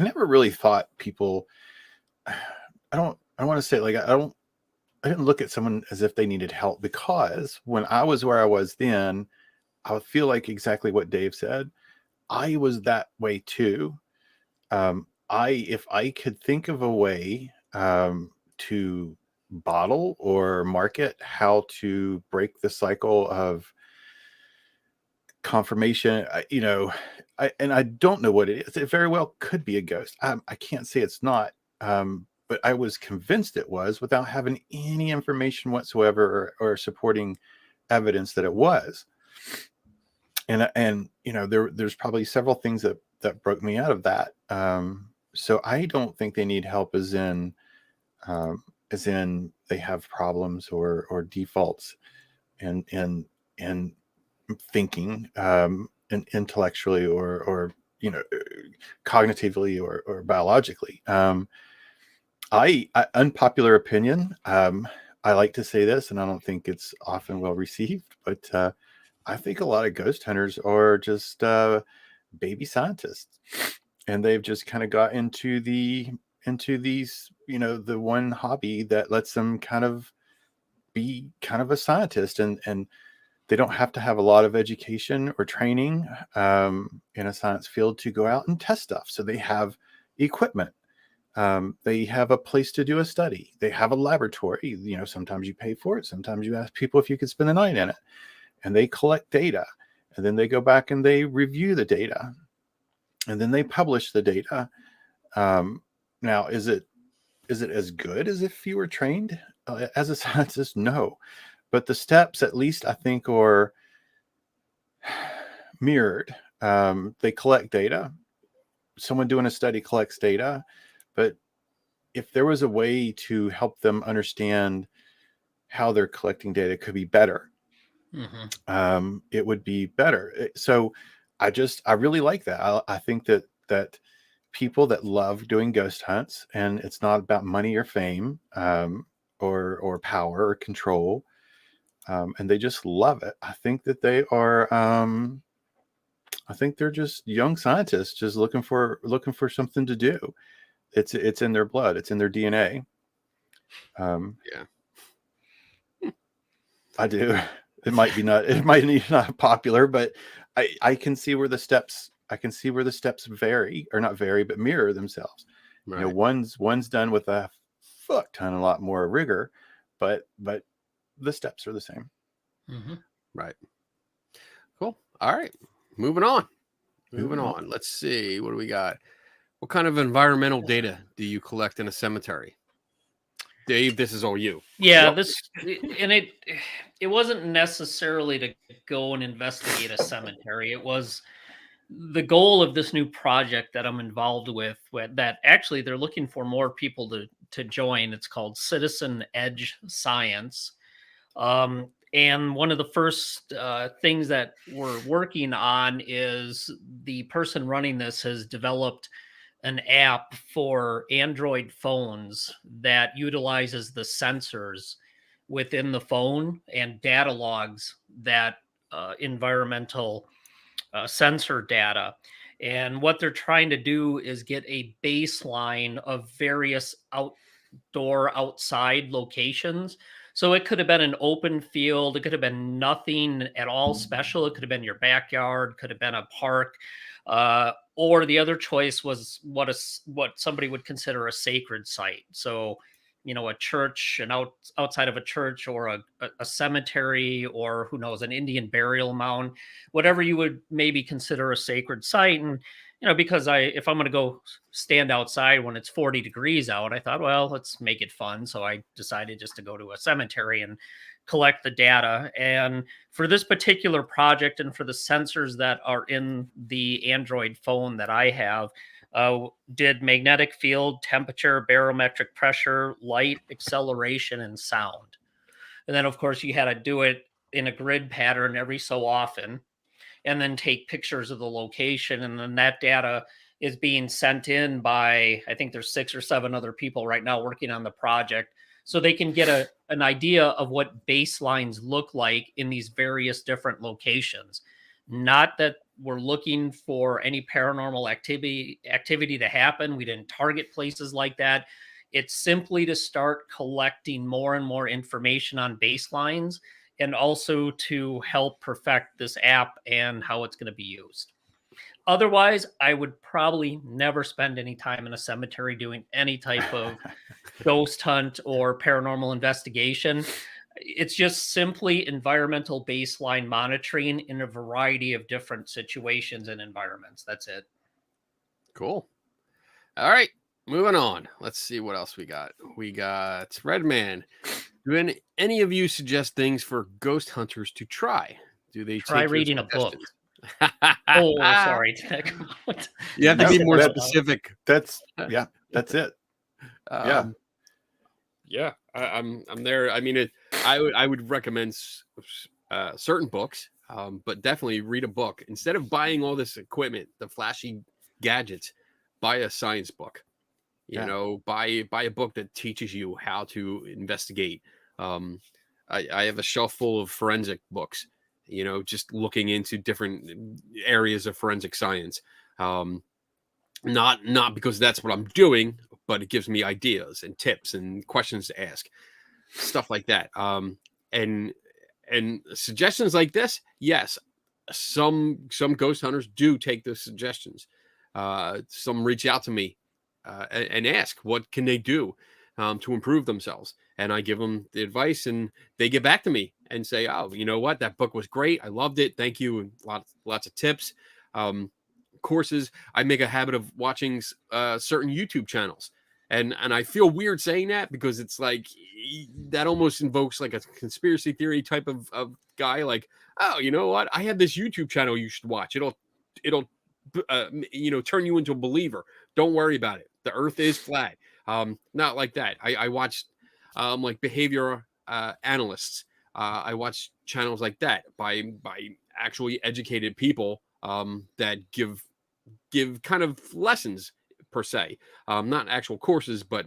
never really thought people, I want to say, like, I didn't look at someone as if they needed help, because when I was where I was then, I would feel like exactly what Dave said. I was that way too. If I could think of a way to bottle or market how to break the cycle of confirmation, I don't know what it is. It very well could be a ghost. I can't say it's not. But I was convinced it was, without having any information whatsoever or supporting evidence that it was. And there's probably several things that broke me out of that. So I don't think they need help as in they have problems or defaults in thinking, and intellectually or cognitively or biologically. Unpopular opinion. I like to say this, and I don't think it's often well received, but I think a lot of ghost hunters are just baby scientists, and they've just kind of got into these, the one hobby that lets them kind of be kind of a scientist, and they don't have to have a lot of education or training in a science field to go out and test stuff. So they have equipment. They have a place to do a study. They have a laboratory. Sometimes you pay for it. Sometimes you ask people if you could spend the night in it, and they collect data, and then they go back and they review the data, and then they publish the data. Now, is it as good as if you were trained as a scientist? No, but the steps, at least, I think, are mirrored. They collect data. Someone doing a study collects data. But if there was a way to help them understand how they're collecting data, it could be better. Mm-hmm. It would be better. So I really like that. I think that people that love doing ghost hunts, and it's not about money or fame, or power or control, and they just love it. I think that they are. I think they're just young scientists just looking for something to do. It's in their blood. It's in their DNA. Yeah, I do. It might be not popular, but I can see where the steps. I can see where the steps vary, or not vary, but mirror themselves. right. One's done with a a lot more rigor, but the steps are the same. Mm-hmm. Right. Cool. All right. Moving on. Let's see. What do we got? What kind of environmental data do you collect in a cemetery? Dave, this is all you. Yeah, it wasn't necessarily to go and investigate a cemetery. It was the goal of this new project that I'm involved with, that actually they're looking for more people to join. It's called Citizen Edge Science. And one of the first things that we're working on is the person running this has developed an app for Android phones that utilizes the sensors within the phone and data logs that environmental sensor data. And what they're trying to do is get a baseline of various outside locations. So it could have been an open field, it could have been nothing at all special, it could have been your backyard, could have been a park, or the other choice was what somebody would consider a sacred site. So, you know, a church, outside of a church, or a cemetery, or who knows, an Indian burial mound, whatever you would maybe consider a sacred site. And you know, because if I'm going to go stand outside when it's 40 degrees out, I thought, well, let's make it fun. So I decided just to go to a cemetery and collect the data. And for this particular project, and for the sensors that are in the Android phone that I have, did magnetic field, temperature, barometric pressure, light, acceleration, and sound. And then, of course, you had to do it in a grid pattern every so often, and then take pictures of the location. And then that data is being sent in by, I think there's 6 or 7 other people right now working on the project, so they can get an idea of what baselines look like in these various different locations. Not that we're looking for any paranormal activity to happen. We didn't target places like that. It's simply to start collecting more and more information on baselines, and also to help perfect this app and how it's going to be used. Otherwise, I would probably never spend any time in a cemetery doing any type of ghost hunt or paranormal investigation. It's just simply environmental baseline monitoring in a variety of different situations and environments. That's it. Cool. All right, moving on. Let's see what else we got. We got Redman. Do any of you suggest things for ghost hunters to try? Do they Try take your reading a book. suggestions? Oh, sorry. You have to be more That- specific. That's it. Yeah, I'm there. I mean, I would recommend certain books, but definitely read a book instead of buying all this equipment, the flashy gadgets. Buy a science book. You know, buy a book that teaches you how to investigate. I have a shelf full of forensic books. You know, just looking into different areas of forensic science. Not because that's what I'm doing, but it gives me ideas and tips and questions to ask, stuff like that. And suggestions like this, yes, some ghost hunters do take those suggestions. Some reach out to me and ask what can they do to improve themselves, and I give them the advice, and they get back to me and say, oh, you know what, that book was great, I loved it, thank you, and lots of tips. Courses, I make a habit of watching certain YouTube channels, and I feel weird saying that, because it's like that almost invokes like a conspiracy theory type of guy, like, oh, you know what, I have this YouTube channel you should watch, it'll turn you into a believer, don't worry about it, the earth is flat. Not like that. I watched like behavior analysts. I watch channels like that by actually educated people that give kind of lessons per se, not actual courses, but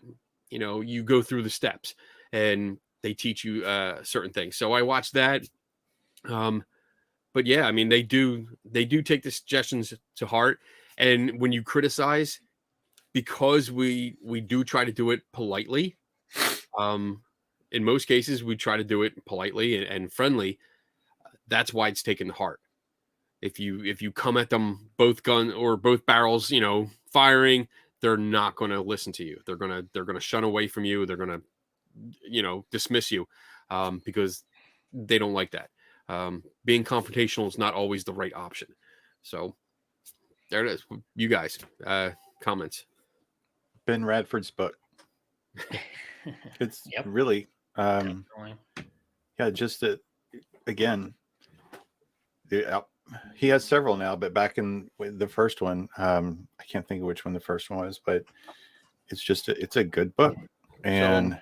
you know, you go through the steps and they teach you certain things. So I watched that. But yeah, I mean, they do take the suggestions to heart, and when you criticize, because we do try to do it politely. In most cases, we try to do it politely and friendly. That's why it's taken to heart. If you come at them both gun or both barrels, you know, firing, they're not going to listen to you. They're going to shun away from you. They're going to, you know, dismiss you because they don't like that. Being confrontational is not always the right option. So there it is. You guys, comments. Ben Radford's book. It's really, just again, he has several now, but back in the first one, I can't think of which one the first one was, but it's just, it's a good book. And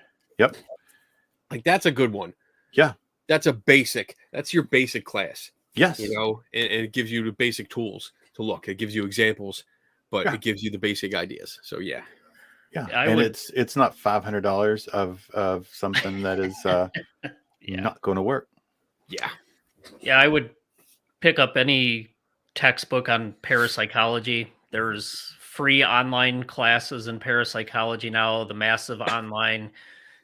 like that's a good one. Yeah. That's your basic class. Yes. You know, and it gives you the basic tools to look. It gives you examples but Yeah. it gives you the basic ideas. So yeah. Yeah, I and would- it's not $500 of something that is Yeah. not going to work. Yeah. Yeah, I would pick up any textbook on parapsychology. There's free online classes in parapsychology now. The massive online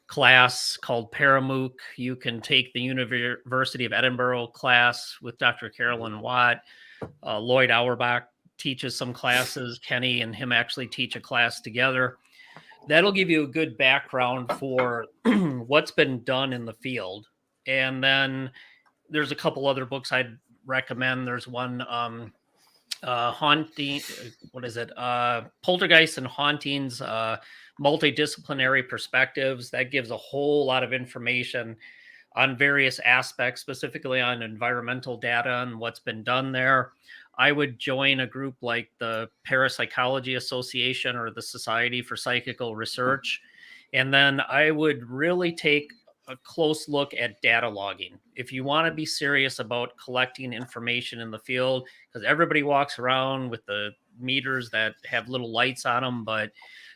class called Paramook. You can take the University of Edinburgh class with Dr. Carolyn Watt. Lloyd Auerbach teaches some classes. Kenny and him actually teach a class together. That'll give you a good background for what's been done in the field. And then there's a couple other books I'd recommend. There's one haunting, what is it? Poltergeist and Hauntings, Multidisciplinary Perspectives. That gives a whole lot of information on various aspects, specifically on environmental data and what's been done there. I would join a group like the Parapsychology Association or the Society for Psychical Research. And then I would really take a close look at data logging. If you want to be serious about collecting information in the field, because everybody walks around with the meters that have little lights on them, but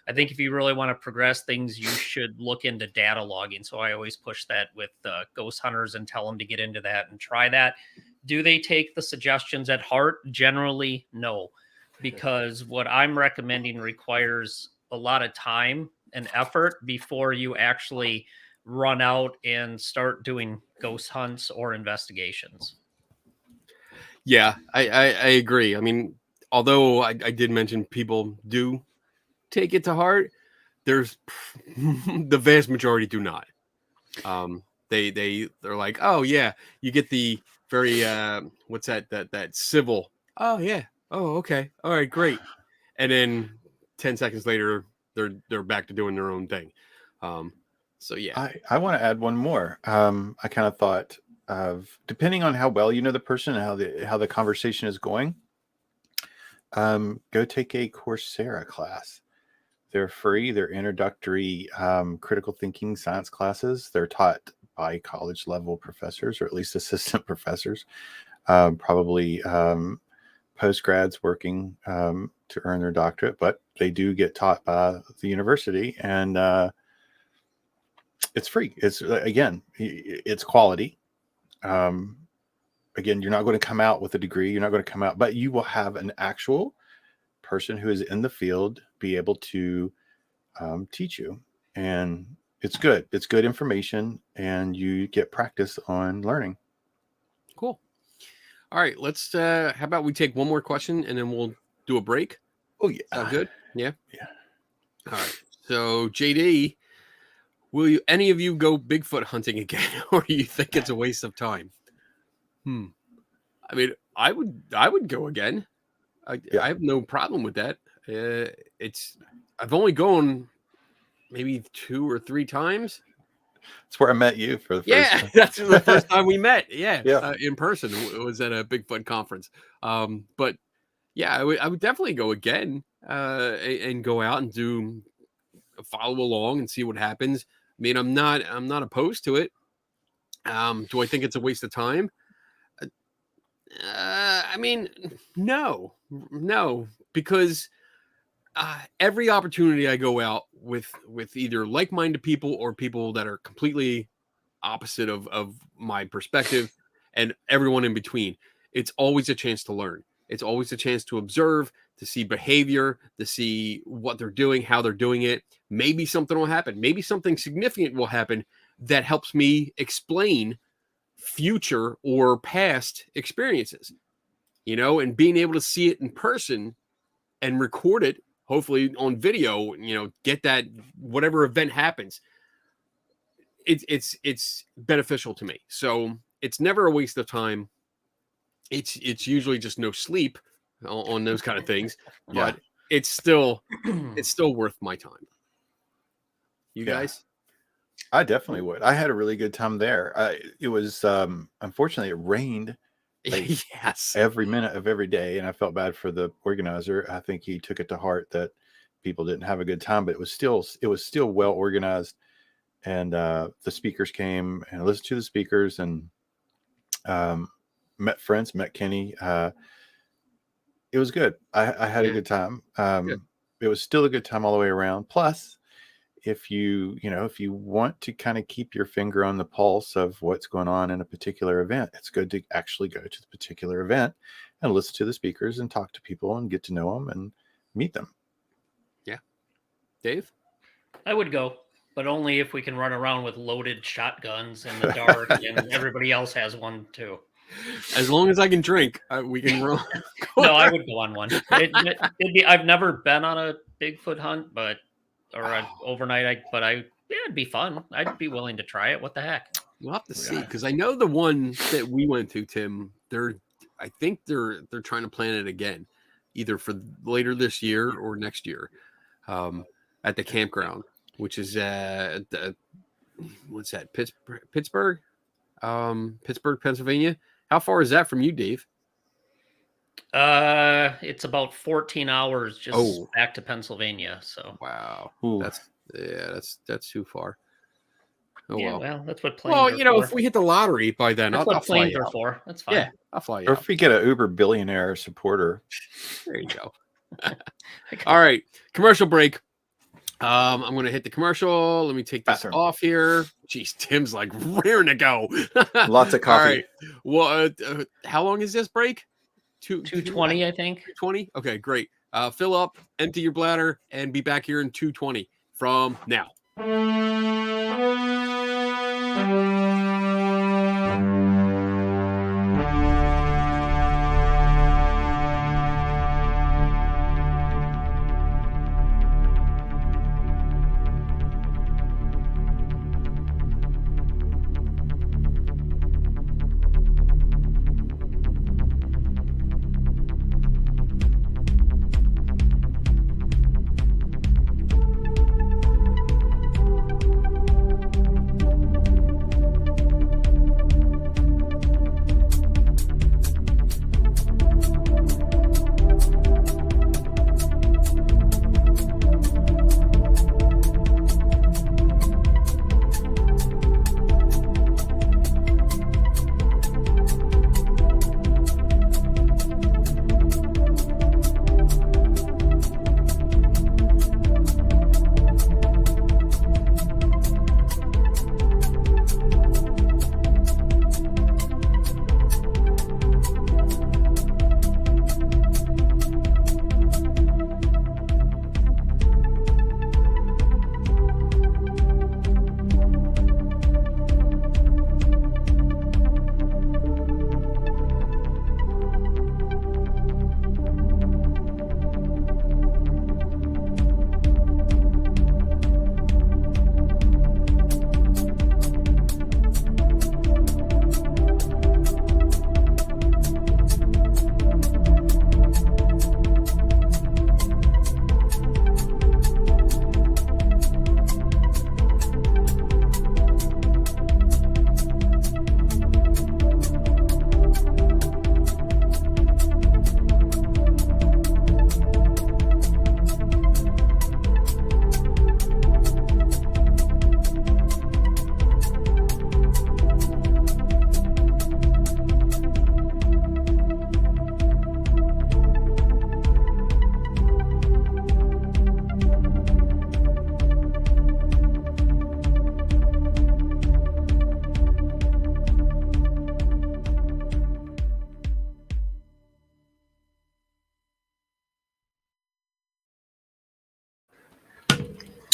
I think if you really want to progress things, you should look into data logging. So I always push that with ghost hunters and tell them to get into that and try that. Do they take the suggestions at heart? Generally, no, because what I'm recommending requires a lot of time and effort before you actually run out and start doing ghost hunts or investigations. Yeah, I agree. I mean, although I did mention people do take it to heart, there's the vast majority do not. They're like, oh yeah, you get the very what's that civil? Oh yeah, oh okay, all right, great, and then 10 seconds later they're back to doing their own thing. So yeah, I want to add one more. I kind of thought of, depending on how well you know the person and how the conversation is going, go take a Coursera class. They're free. They're introductory critical thinking science classes. They're taught by college level professors, or at least assistant professors, probably postgrads working to earn their doctorate, but they do get taught by the university, and it's free. It's again, it's quality. Again, you're not going to come out with a degree. You're not going to come out, but you will have an actual person who is in the field be able to teach you, and it's good. It's good information, and you get practice on learning. cool. All right, let's. How about we take one more question and then we'll do a break? Oh yeah, Sound good? Yeah. Yeah. All right. So JD, will you any of you go Bigfoot hunting again, or do you think it's a waste of time? I mean, I would go again. I have no problem with that. I've only gone maybe 2 or 3 times. That's where I met you for the first time. That's the first time we met. Yeah. In person. It was at a Bigfoot conference. But yeah, I would definitely go again and go out and follow along and see what happens. I mean, I'm not opposed to it. Do I think it's a waste of time? I mean, no, because every opportunity I go out with either like-minded people or people that are completely opposite of my perspective, and everyone in between, it's always a chance to learn. It's always a chance to observe, to see behavior, to see what they're doing, how they're doing it. Maybe something will happen. Maybe something significant will happen that helps me explain future or past experiences, and being able to see it in person and record it, hopefully on video, get that whatever event happens. It's beneficial to me. So it's never a waste of time. It's usually just no sleep on those kind of things, but it's still worth my time. You guys? I definitely would. I had a really good time there. It was unfortunately it rained Yes, every minute of every day, and I felt bad for the organizer. I think he took it to heart that people didn't have a good time, but it was still well organized, and the speakers came and I listened to the speakers and met friends, met Kenny. It was good. I had a Yeah. good time. Good. It was still a good time all the way around. Plus, if if you want to kind of keep your finger on the pulse of what's going on in a particular event, it's good to actually go to the particular event and listen to the speakers and talk to people and get to know them and meet them. Dave? I would go, but only if we can run around with loaded shotguns in the dark and everybody else has one too. As long as I can drink, we can roll. No, I would go on one. It'd be. I've never been on a Bigfoot hunt, or an overnight. It'd be fun. I'd be willing to try it. What the heck? We'll have to see, because I know the one that we went to, Tim. I think they're trying to plan it again, either for later this year or next year, at the campground, which is what's that? Pittsburgh, Pennsylvania. How far is that from you, Dave? It's about 14 hours just back to Pennsylvania. So wow, Ooh. that's too far. Oh yeah, well. That's what planes. Well, are if we hit the lottery by then, that's I'll what fly planes you are out. for. That's fine. Yeah, I'll fly you Or out. if we get an Uber billionaire supporter. There you go. All right, commercial break. I'm going to hit the commercial. Let me take this Bathroom. off here. Jeez, Tim's like raring to go. Lots of coffee. All right. Well, how long is this break? 220, I think. 220? Okay, great. Fill up, empty your bladder, and be back here in 220 from now.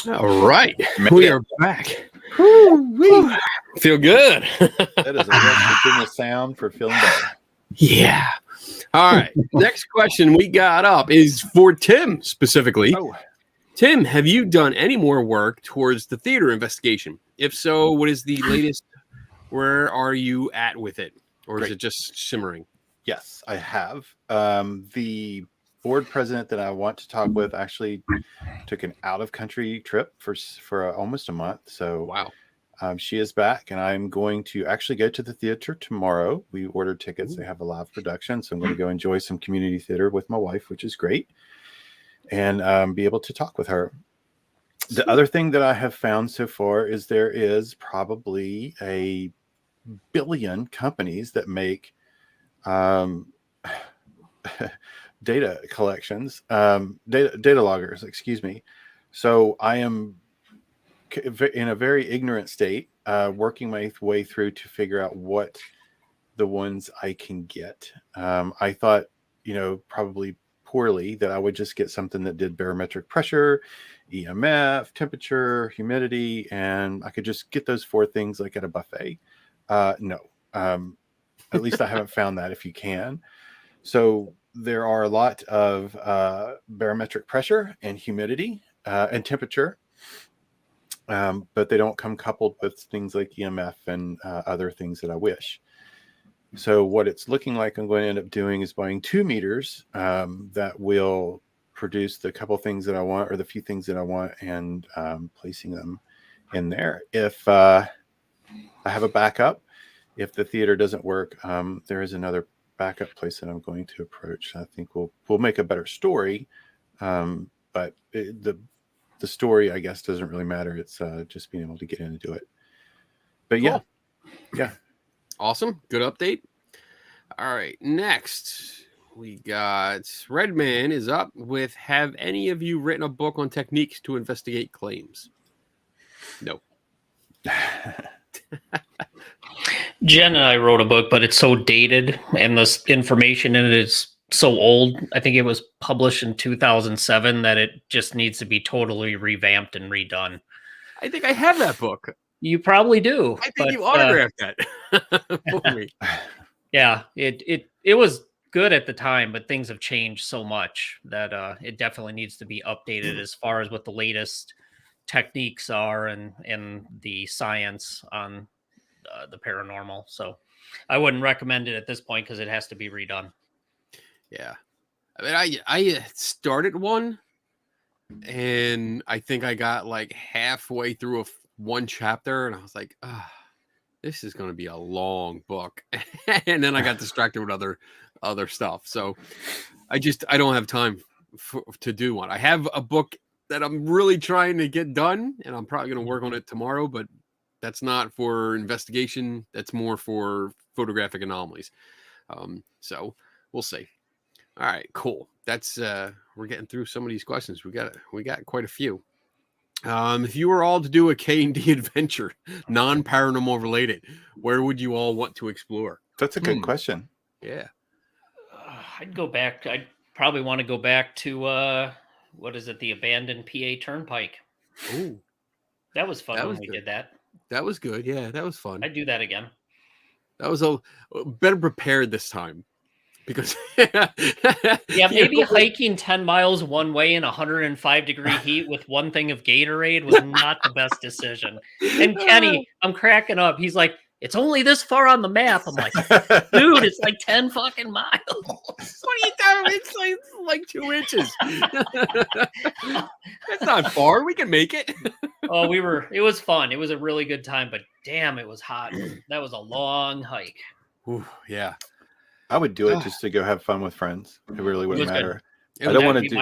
All right, we are back. Feel good. That is a West Virginia sound for feeling better. Yeah. All right. Next question we got up is for Tim specifically. Oh, Tim, have you done any more work towards the theater investigation? If so, what is the latest? Where are you at with it? Or is Great. it just simmering? yes, I have. The board president that I want to talk with actually took an out-of-country trip for almost a month. So Wow. she is back, and I'm going to actually go to the theater tomorrow. We ordered tickets. They have a live production, so I'm going to go enjoy some community theater with my wife, which is great, and be able to talk with her. The other thing that I have found so far is there is probably a billion companies that make data collections, data loggers, excuse me. So I am in a very ignorant state, working my way through to figure out what the ones I can get. I thought, probably poorly, that I would just get something that did barometric pressure, EMF, temperature, humidity, and I could just get those 4 things like at a buffet. No, at least I haven't found that, if you can. So there are a lot of barometric pressure and humidity and temperature, but they don't come coupled with things like EMF and other things that I wish. So what it's looking like I'm going to end up doing is buying 2 meters that will produce the couple things that I want, or the few things that I want, and placing them in there. If I have a backup, if the theater doesn't work, there is another backup place that I'm going to approach. I think we'll make a better story, but the story, I guess, doesn't really matter. It's just being able to get in and do it. But Cool. yeah. Awesome. Good update. All right. Next, we got Redman is up with, have any of you written a book on techniques to investigate claims? No. Jen and I wrote a book, but it's so dated and this information in it is so old. I think it was published in 2007 that it just needs to be totally revamped and redone. I think I have that book. You probably do. I think you autographed that for me. Yeah, it was good at the time, but things have changed so much that it definitely needs to be updated as far as what the latest techniques are and the science on the paranormal. So I wouldn't recommend it at this point because it has to be redone. Yeah. I mean, I started one, and I think I got like halfway through one chapter, and I was like, this is going to be a long book. And then I got distracted with other stuff. So I don't have time to do one. I have a book that I'm really trying to get done, and I'm probably going to work on it tomorrow, but that's not for investigation. That's more for photographic anomalies. So we'll see. All right, cool. That's we're getting through some of these questions. We got quite a few. If you were all to do a K&D adventure, non-paranormal related, where would you all want to explore? That's a good question. Yeah. I'd go back. I'd probably want to go back to what is it? The abandoned PA Turnpike. Ooh, that was fun that when was we good. did that. That was good. Yeah, that was fun. I'd do that again. That was a better prepared this time. Because yeah, maybe hiking 10 miles one way in 105-degree heat with one thing of Gatorade was not the best decision. And Kenny, I'm cracking up. He's like, it's only this far on the map. I'm like, dude, it's like 10 fucking miles. What are you doing? It's like 2 inches. That's not far. We can make it. Oh, it was fun. It was a really good time, but damn, it was hot. That was a long hike. Ooh, yeah. I would do it just to go have fun with friends. It really wouldn't matter. I don't want to do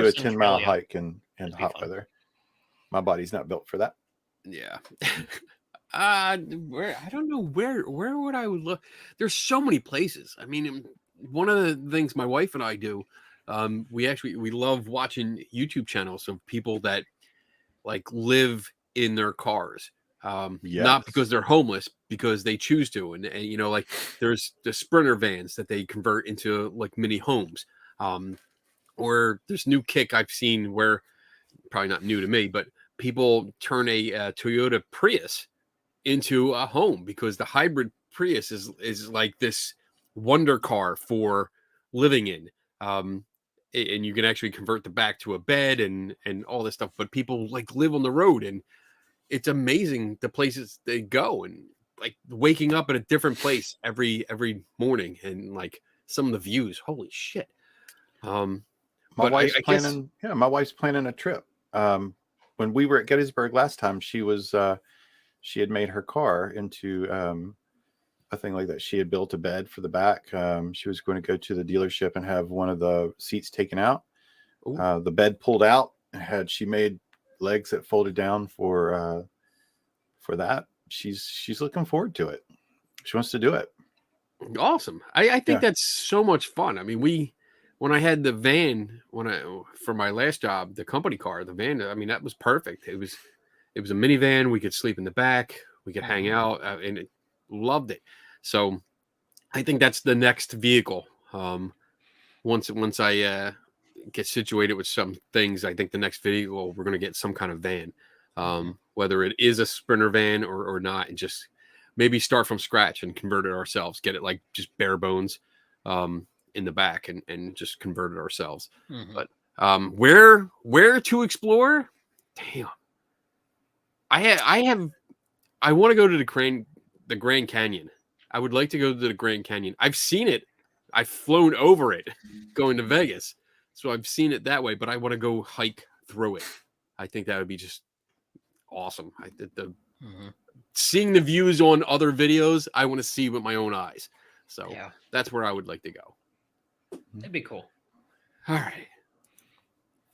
a 10-mile hike in hot weather. My body's not built for that. Yeah. I don't know where would I look. There's so many places. I mean, one of the things my wife and I do, we love watching YouTube channels of people that like live in their cars. Not because they're homeless, because they choose to, and like there's the Sprinter vans that they convert into like mini homes, or there's new kick I've seen where, probably not new to me, but people turn a Toyota Prius into a home because the hybrid Prius is like this wonder car for living in, and you can actually convert the back to a bed and all this stuff, but people like live on the road, and it's amazing the places they go, and like waking up at a different place every morning, and like some of the views. Holy shit! My wife's planning a trip. When we were at Gettysburg last time, she had made her car into a thing like that. She had built a bed for the back. She was going to go to the dealership and have one of the seats taken out. The bed pulled out, and she made legs that folded down for that. She's looking forward to it. She wants to do it. Awesome. I think that's so much fun. I mean, we when I had the van for my last job, the company car, the van, I mean, that was perfect. It was a minivan. We could sleep in the back. We could hang out, and loved it. So I think that's the next vehicle. Once I get situated with some things, I think the next vehicle we're going to get some kind of van, whether it is a Sprinter van or not, and just maybe start from scratch and convert it ourselves. Get it like just bare bones in the back and just convert it ourselves. But where to explore? Damn. I want to go to the Grand Canyon. I would like to go to the Grand Canyon. I've seen it. I've flown over it going to Vegas. So I've seen it that way, but I want to go hike through it. I think that would be just awesome. Seeing the views on other videos, I want to see with my own eyes. So that's where I would like to go. That'd be cool. All right.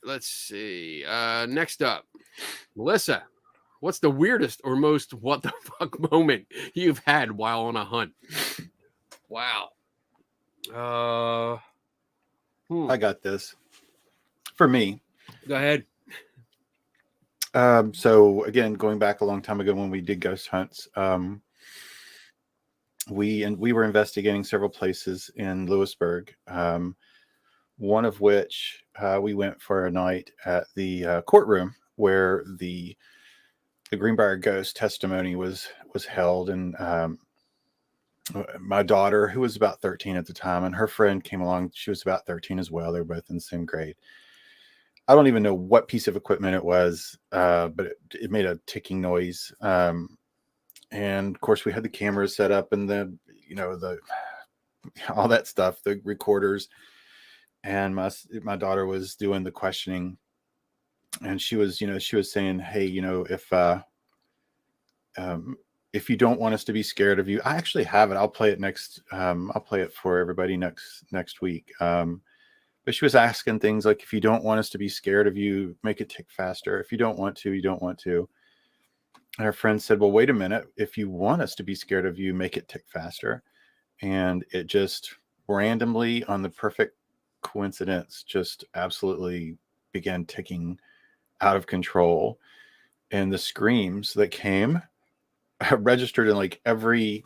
Let's see. Next up, Melissa, what's the weirdest or most what the fuck moment you've had while on a hunt? Wow. I got this. For me. Go ahead. So again, going back a long time ago when we did ghost hunts, we were investigating several places in Lewisburg. One of which we went for a night at the courtroom where the Greenbrier ghost testimony was held, and my daughter, who was about 13 at the time, and her friend came along. She was about 13 as well. They were both in the same grade. I don't even know what piece of equipment it was, but it made a ticking noise. And of course, we had the cameras set up and the all that stuff, the recorders. And my daughter was doing the questioning, and she was saying, hey, if you don't want us to be scared of you, I actually have it. I'll play it next. I'll play it for everybody next week. But she was asking things like, if you don't want us to be scared of you, make it tick faster. If you don't want to, you don't want to. And her friend said, well, wait a minute. If you want us to be scared of you, make it tick faster. And it just randomly, on the perfect coincidence, just absolutely began ticking out of control. And the screams that came registered in like every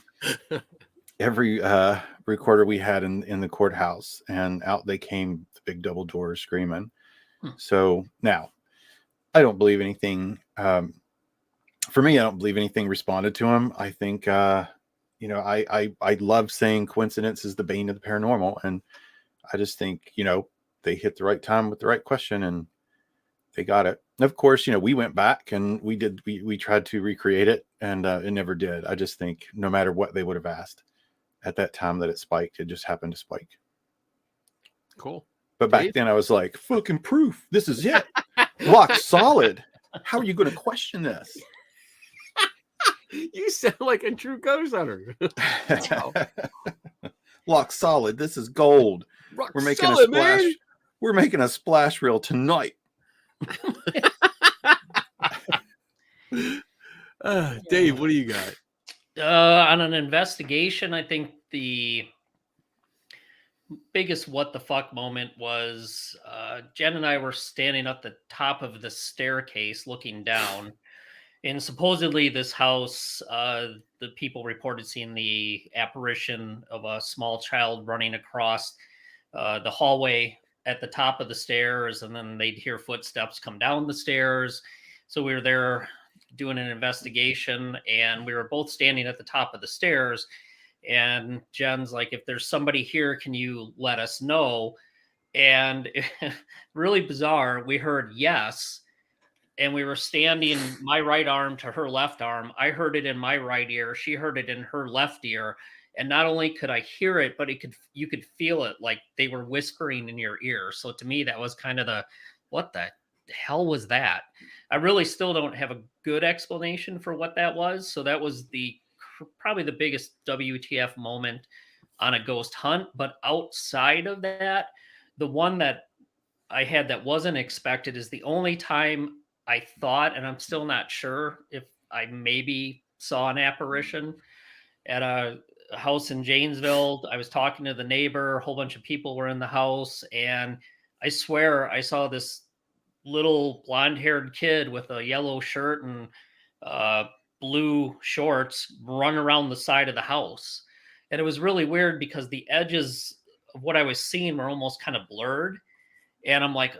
recorder we had in the courthouse, and out they came, the big double doors screaming. So now I don't believe anything. For me, I don't believe anything responded to him. I think, I love saying coincidence is the bane of the paranormal. And I just think, they hit the right time with the right question and they got it. And of course, we went back and we tried to recreate it, and it never did. I just think no matter what they would have asked at that time that it spiked, it just happened to spike. Cool. But back then I was like, fucking proof. This is it. Rock solid. How are you going to question this? You sound like a true ghost hunter. Lock solid. This is gold. Rock We're making solid, a splash. man. We're making a splash reel tonight. Dave, what do you got? On an investigation, I think the biggest what the fuck moment was Jen and I were standing at the top of the staircase looking down. And supposedly this house, the people reported seeing the apparition of a small child running across the hallway at the top of the stairs, and then they'd hear footsteps come down the stairs. So we were there doing an investigation, and we were both standing at the top of the stairs. And Jen's like, if there's somebody here, can you let us know? And really bizarre, we heard yes. And we were standing my right arm to her left arm. I heard it in my right ear. She heard it in her left ear. And not only could I hear it, but you could feel it, like they were whispering in your ear. So to me, that was kind of what the hell was that? I really still don't have a good explanation for what that was. So that was probably the biggest WTF moment on a ghost hunt. But outside of that, the one that I had that wasn't expected is the only time I thought, and I'm still not sure if I maybe saw an apparition at house in Janesville. I was talking to the neighbor. A whole bunch of people were in the house, and I swear I saw this little blonde-haired kid with a yellow shirt and uh, blue shorts run around the side of the house. And it was really weird because the edges of what I was seeing were almost kind of blurred. And I'm like,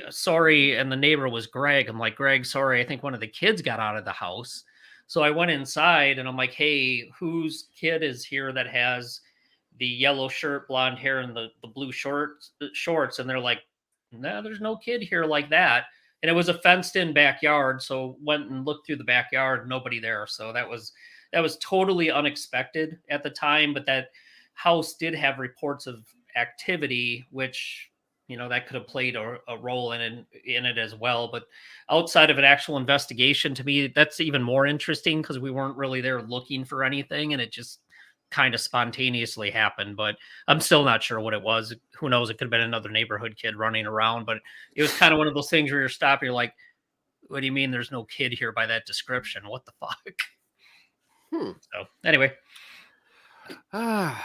sorry. And the neighbor was Greg. I'm like, Greg, sorry. I think one of the kids got out of the house. So I went inside and I'm like, hey, whose kid is here that has the yellow shirt, blonde hair, and the blue shorts? And they're like, no, there's no kid here like that. And it was a fenced in backyard. So went and looked through the backyard, nobody there. So that was totally unexpected at the time. But that house did have reports of activity, which, that could have played a role in it as well. But outside of an actual investigation, to me, that's even more interesting because we weren't really there looking for anything, and it just kind of spontaneously happened. But I'm still not sure what it was. Who knows? It could have been another neighborhood kid running around, but it was kind of one of those things where you're stopping, you're like, what do you mean there's no kid here by that description? What the fuck? So anyway.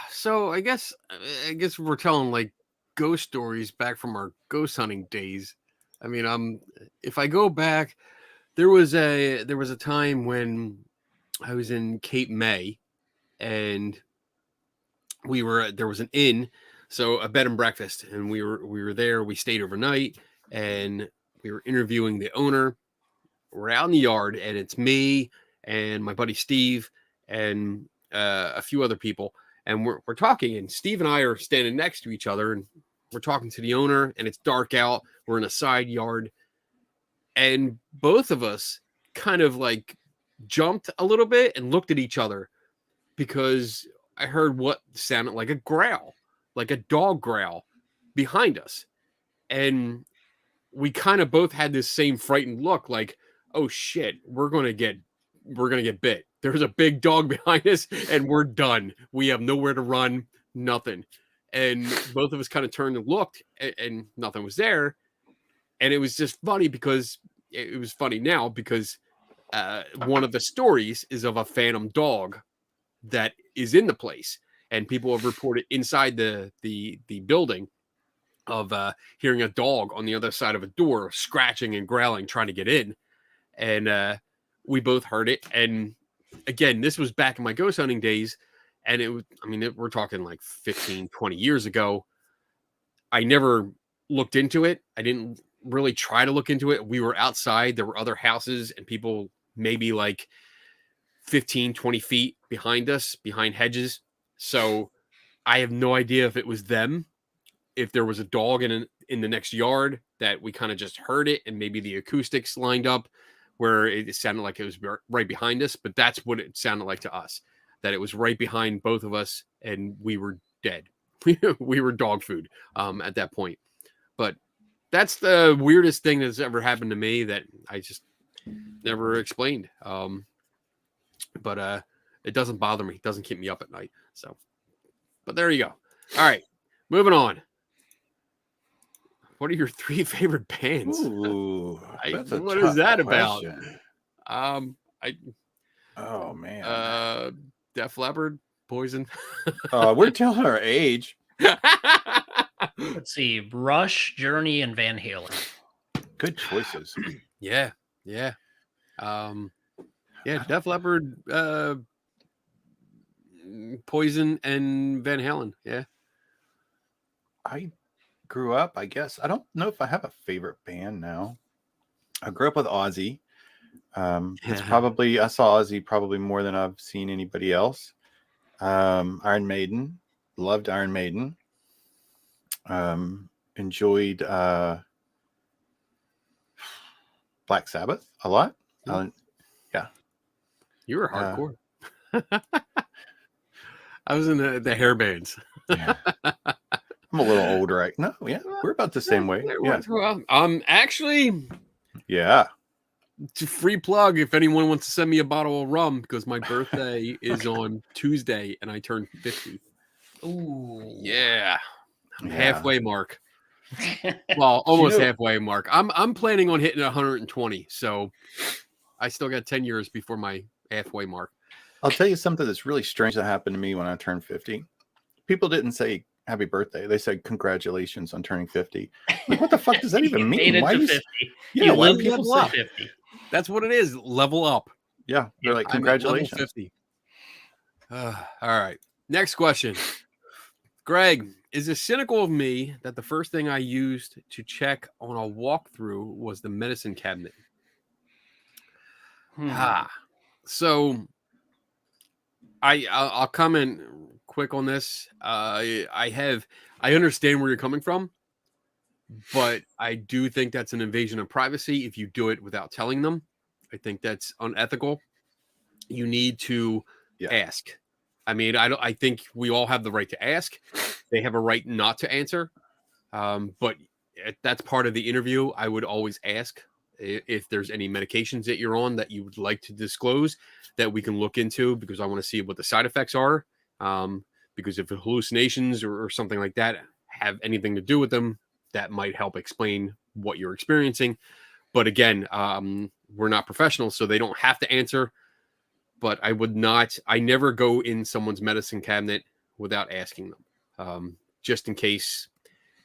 So I guess we're telling like ghost stories back from our ghost hunting days. I mean, if I go back, there was a time when I was in Cape May, and there was an inn, so a bed and breakfast, and we were there. We stayed overnight, and we were interviewing the owner. We're out in the yard, and it's me and my buddy Steve and a few other people, and we're talking, and Steve and I are standing next to each other, and we're talking to the owner, and it's dark out. We're in a side yard, and both of us kind of like jumped a little bit and looked at each other because I heard what sounded like a growl, like a dog growl behind us. And we kind of both had this same frightened look like, oh shit, we're going to get bit. There's a big dog behind us and we're done. We have nowhere to run, nothing. And both of us kind of turned and looked, and nothing was there. And it was just funny because it was funny now because one of the stories is of a phantom dog that is in the place, and people have reported inside the building of hearing a dog on the other side of a door scratching and growling, trying to get in. And we both heard it. And again, this was back in my ghost hunting days. And it was, we're talking like 15, 20 years ago. I never looked into it. I didn't really try to look into it. We were outside. There were other houses and people maybe like 15, 20 feet behind us, behind hedges. So I have no idea if it was them, if there was a dog in the next yard that we kind of just heard it, and maybe the acoustics lined up where it sounded like it was right behind us. But that's what it sounded like to us, that it was right behind both of us and we were dead. We were dog food at that point. But that's the weirdest thing that's ever happened to me that I just never explained. But it doesn't bother me. It doesn't keep me up at night. So, but there you go. All right, moving on. What are your 3 favorite bands? Ooh, what is that question. about? Oh man. Def Leppard, Poison. We're telling our age. Let's see, Rush, Journey, and Van Halen. Good choices. Yeah. Def Leppard, Poison, and Van Halen. Yeah. I grew up, I guess. I don't know if I have a favorite band now. I grew up with Ozzy. It's probably, I saw Ozzy probably more than I've seen anybody else. Iron Maiden, loved Iron Maiden. Enjoyed Black Sabbath a lot. Yeah. You were hardcore. I was in the hair bands. Yeah. I'm a little older. No, yeah, we're about the same way. Yeah. Actually, yeah. To free plug, if anyone wants to send me a bottle of rum, because my birthday is on Tuesday and I turn 50. Ooh. Yeah. I'm halfway mark. Well, almost halfway mark. I'm planning on hitting 120, so I still got 10 years before my halfway mark. I'll tell you something that's really strange that happened to me when I turned 50. People didn't say happy birthday. They said congratulations on turning 50. Like, what the fuck does that You even made mean? it Why to do you, 50. yeah, You why do lived people to say? 50. That's what it is. Level up. Yeah, they're like, I'm at level congratulations. 50. All right. Next question. Greg, is it cynical of me that the first thing I used to check on a walkthrough was the medicine cabinet? So I'll comment quick on this. I understand where you're coming from, but I do think that's an invasion of privacy if you do it without telling them. I think that's unethical. You need to ask. I mean, I think we all have the right to ask. They have a right not to answer. But that's part of the interview. I would always ask if there's any medications that you're on that you would like to disclose that we can look into, because I want to see what the side effects are. Because if hallucinations or something like that have anything to do with them, that might help explain what you're experiencing. But again, we're not professionals, so they don't have to answer. But I never go in someone's medicine cabinet without asking them, just in case.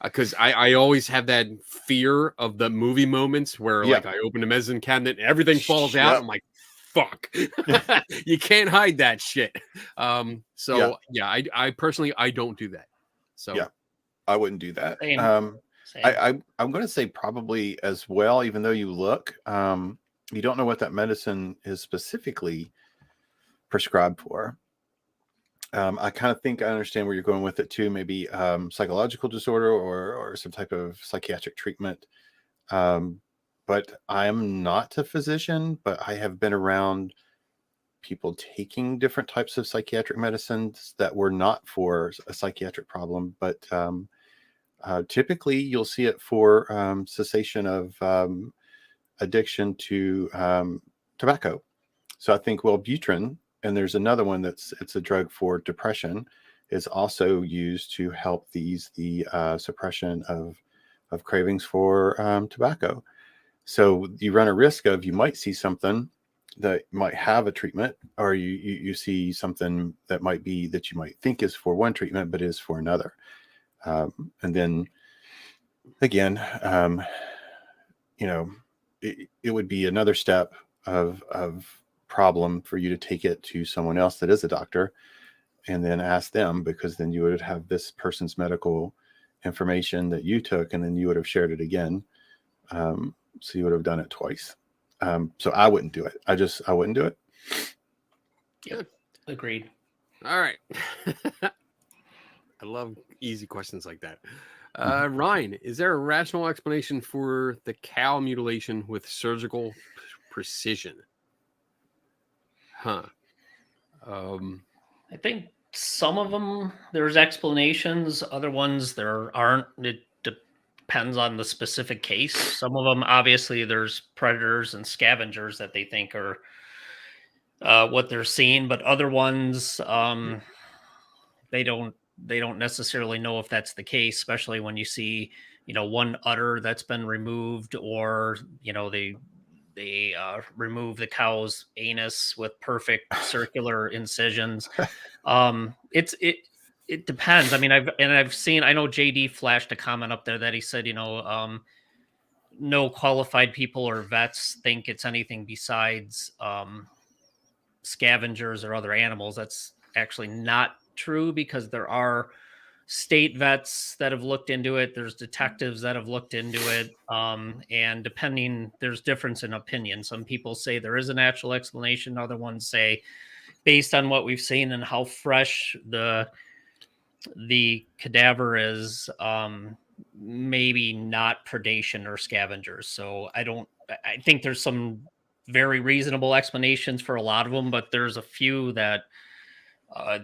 Because I always have that fear of the movie moments where like I open the medicine cabinet and everything falls out. I'm like, fuck, you can't hide that shit. I personally, I don't do that. So yeah, I wouldn't do that. Same. I'm going to say probably as well, even though you look, you don't know what that medicine is specifically prescribed for. I kind of think I understand where you're going with it too. Maybe psychological disorder or some type of psychiatric treatment. But I am not a physician, but I have been around people taking different types of psychiatric medicines that were not for a psychiatric problem, but typically you'll see it for cessation of addiction to tobacco. So I think Wellbutrin, and there's another one it's a drug for depression, is also used to help the suppression of cravings for tobacco. So you run a risk of, you might see something that might have a treatment, or you see something that might be that you might think is for one treatment but is for another. And then again, it would be another step of problem for you to take it to someone else that is a doctor and then ask them, because then you would have this person's medical information that you took and then you would have shared it again. So you would have done it twice. So I wouldn't do it. I wouldn't do it. Yep. Agreed. All right. I love easy questions like that. Ryan, is there a rational explanation for the cow mutilation with surgical precision? I think some of them there's explanations, other ones there aren't. It depends on the specific case. Some of them, obviously, there's predators and scavengers that they think are what they're seeing, but other ones, they don't necessarily know if that's the case, especially when you see, one udder that's been removed, or they remove the cow's anus with perfect circular incisions. It depends. I mean, I've seen, I know JD flashed a comment up there that he said, no qualified people or vets think it's anything besides scavengers or other animals. That's actually not true, because there are state vets that have looked into it. There's detectives that have looked into it. And there's difference in opinion. Some people say there is a natural explanation. Other ones say, based on what we've seen and how fresh the cadaver is, maybe not predation or scavengers. So I think there's some very reasonable explanations for a lot of them, but there's a few that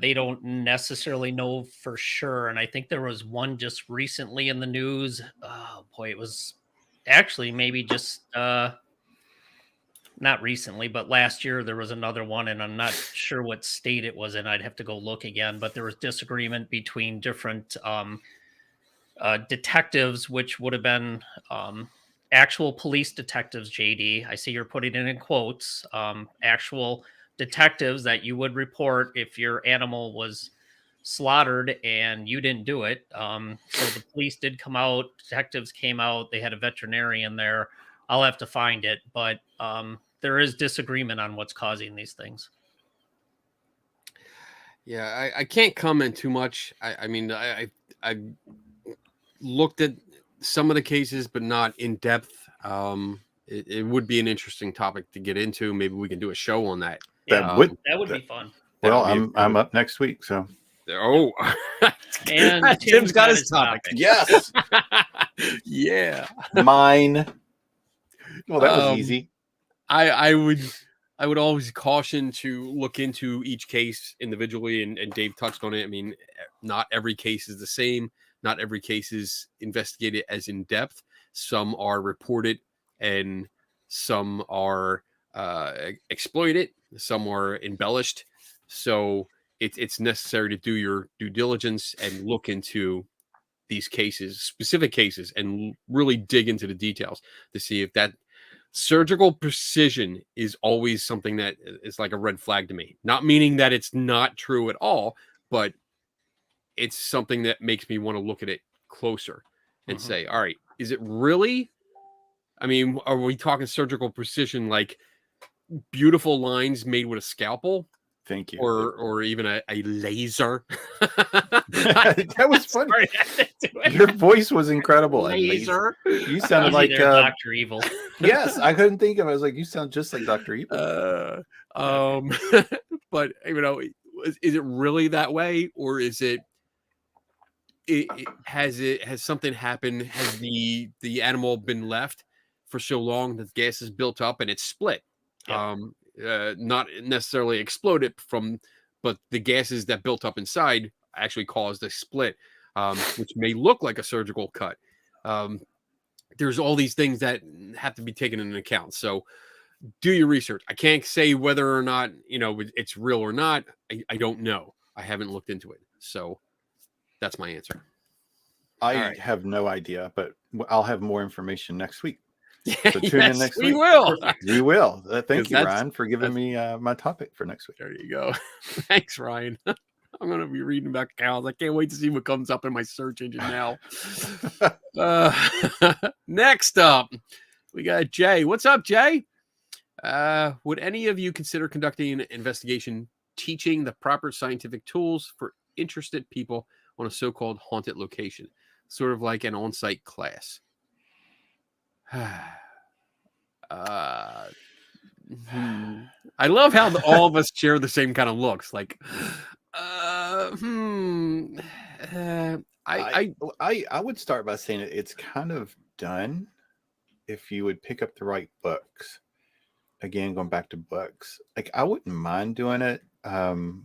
they don't necessarily know for sure. And I think there was one just recently in the news. Oh boy, it was actually maybe just not recently, but last year there was another one, and I'm not sure what state it was in. I'd have to go look again, but there was disagreement between different detectives, which would have been actual police detectives, JD. I see you're putting it in quotes. Actual detectives that you would report if your animal was slaughtered and you didn't do it. So the police did come out, detectives came out, they had a veterinarian there. I'll have to find it, but there is disagreement on what's causing these things. Yeah, I can't comment too much. I mean, I looked at some of the cases, but not in depth. It would be an interesting topic to get into. Maybe we can do a show on that. That would That would be fun. well, That would be I'm up next week, so Oh, And Tim's got his topic. yes, Yeah, mine. Well, that was Um, easy. I would always caution to look into each case individually, and Dave touched on it. I mean, not every case is the same. Not every case is investigated as in depth. Some are reported, and some are exploited. Some are embellished. So it's necessary to do your due diligence and look into these cases, specific cases, and really dig into the details to see if that surgical precision is always something that is like a red flag to me. Not meaning that it's not true at all, but it's something that makes me want to look at it closer and say, all right, is it really? I mean, are we talking surgical precision like beautiful lines made with a scalpel? Thank you. Or even a laser. That was funny. Sorry, I had to do it. Your voice was incrable. A laser. You sounded Easy like there, Dr. Evil. yes. I couldn't think of it. I was like, you sound just like Dr. Evil. But you know, is it really that way, or is it has something happened? Has the animal been left for so long that gas is built up and it's split? Yeah. Not necessarily exploded but the gases that built up inside actually caused a split, which may look like a surgical cut. There's all these things that have to be taken into account. So do your research. I can't say whether or not, it's real or not. I don't know. I haven't looked into it. So that's my answer. I have no idea, but I'll have more information next week. So tune in next week. We will. We will. Thank you, that's- Ryan, for giving me my topic for next week. There you go. Thanks, Ryan. I'm going to be reading about cows. I can't wait to see what comes up in my search engine now. Next up, we got Jay. What's up, Jay? Would any of you consider conducting an investigation teaching the proper scientific tools for interested people on a so-called haunted location, sort of like an on-site class? I love how all of us share the same kind of looks. Like, I would start by saying it's kind of done if you would pick up the right books. Again, going back to books, like I wouldn't mind doing it. And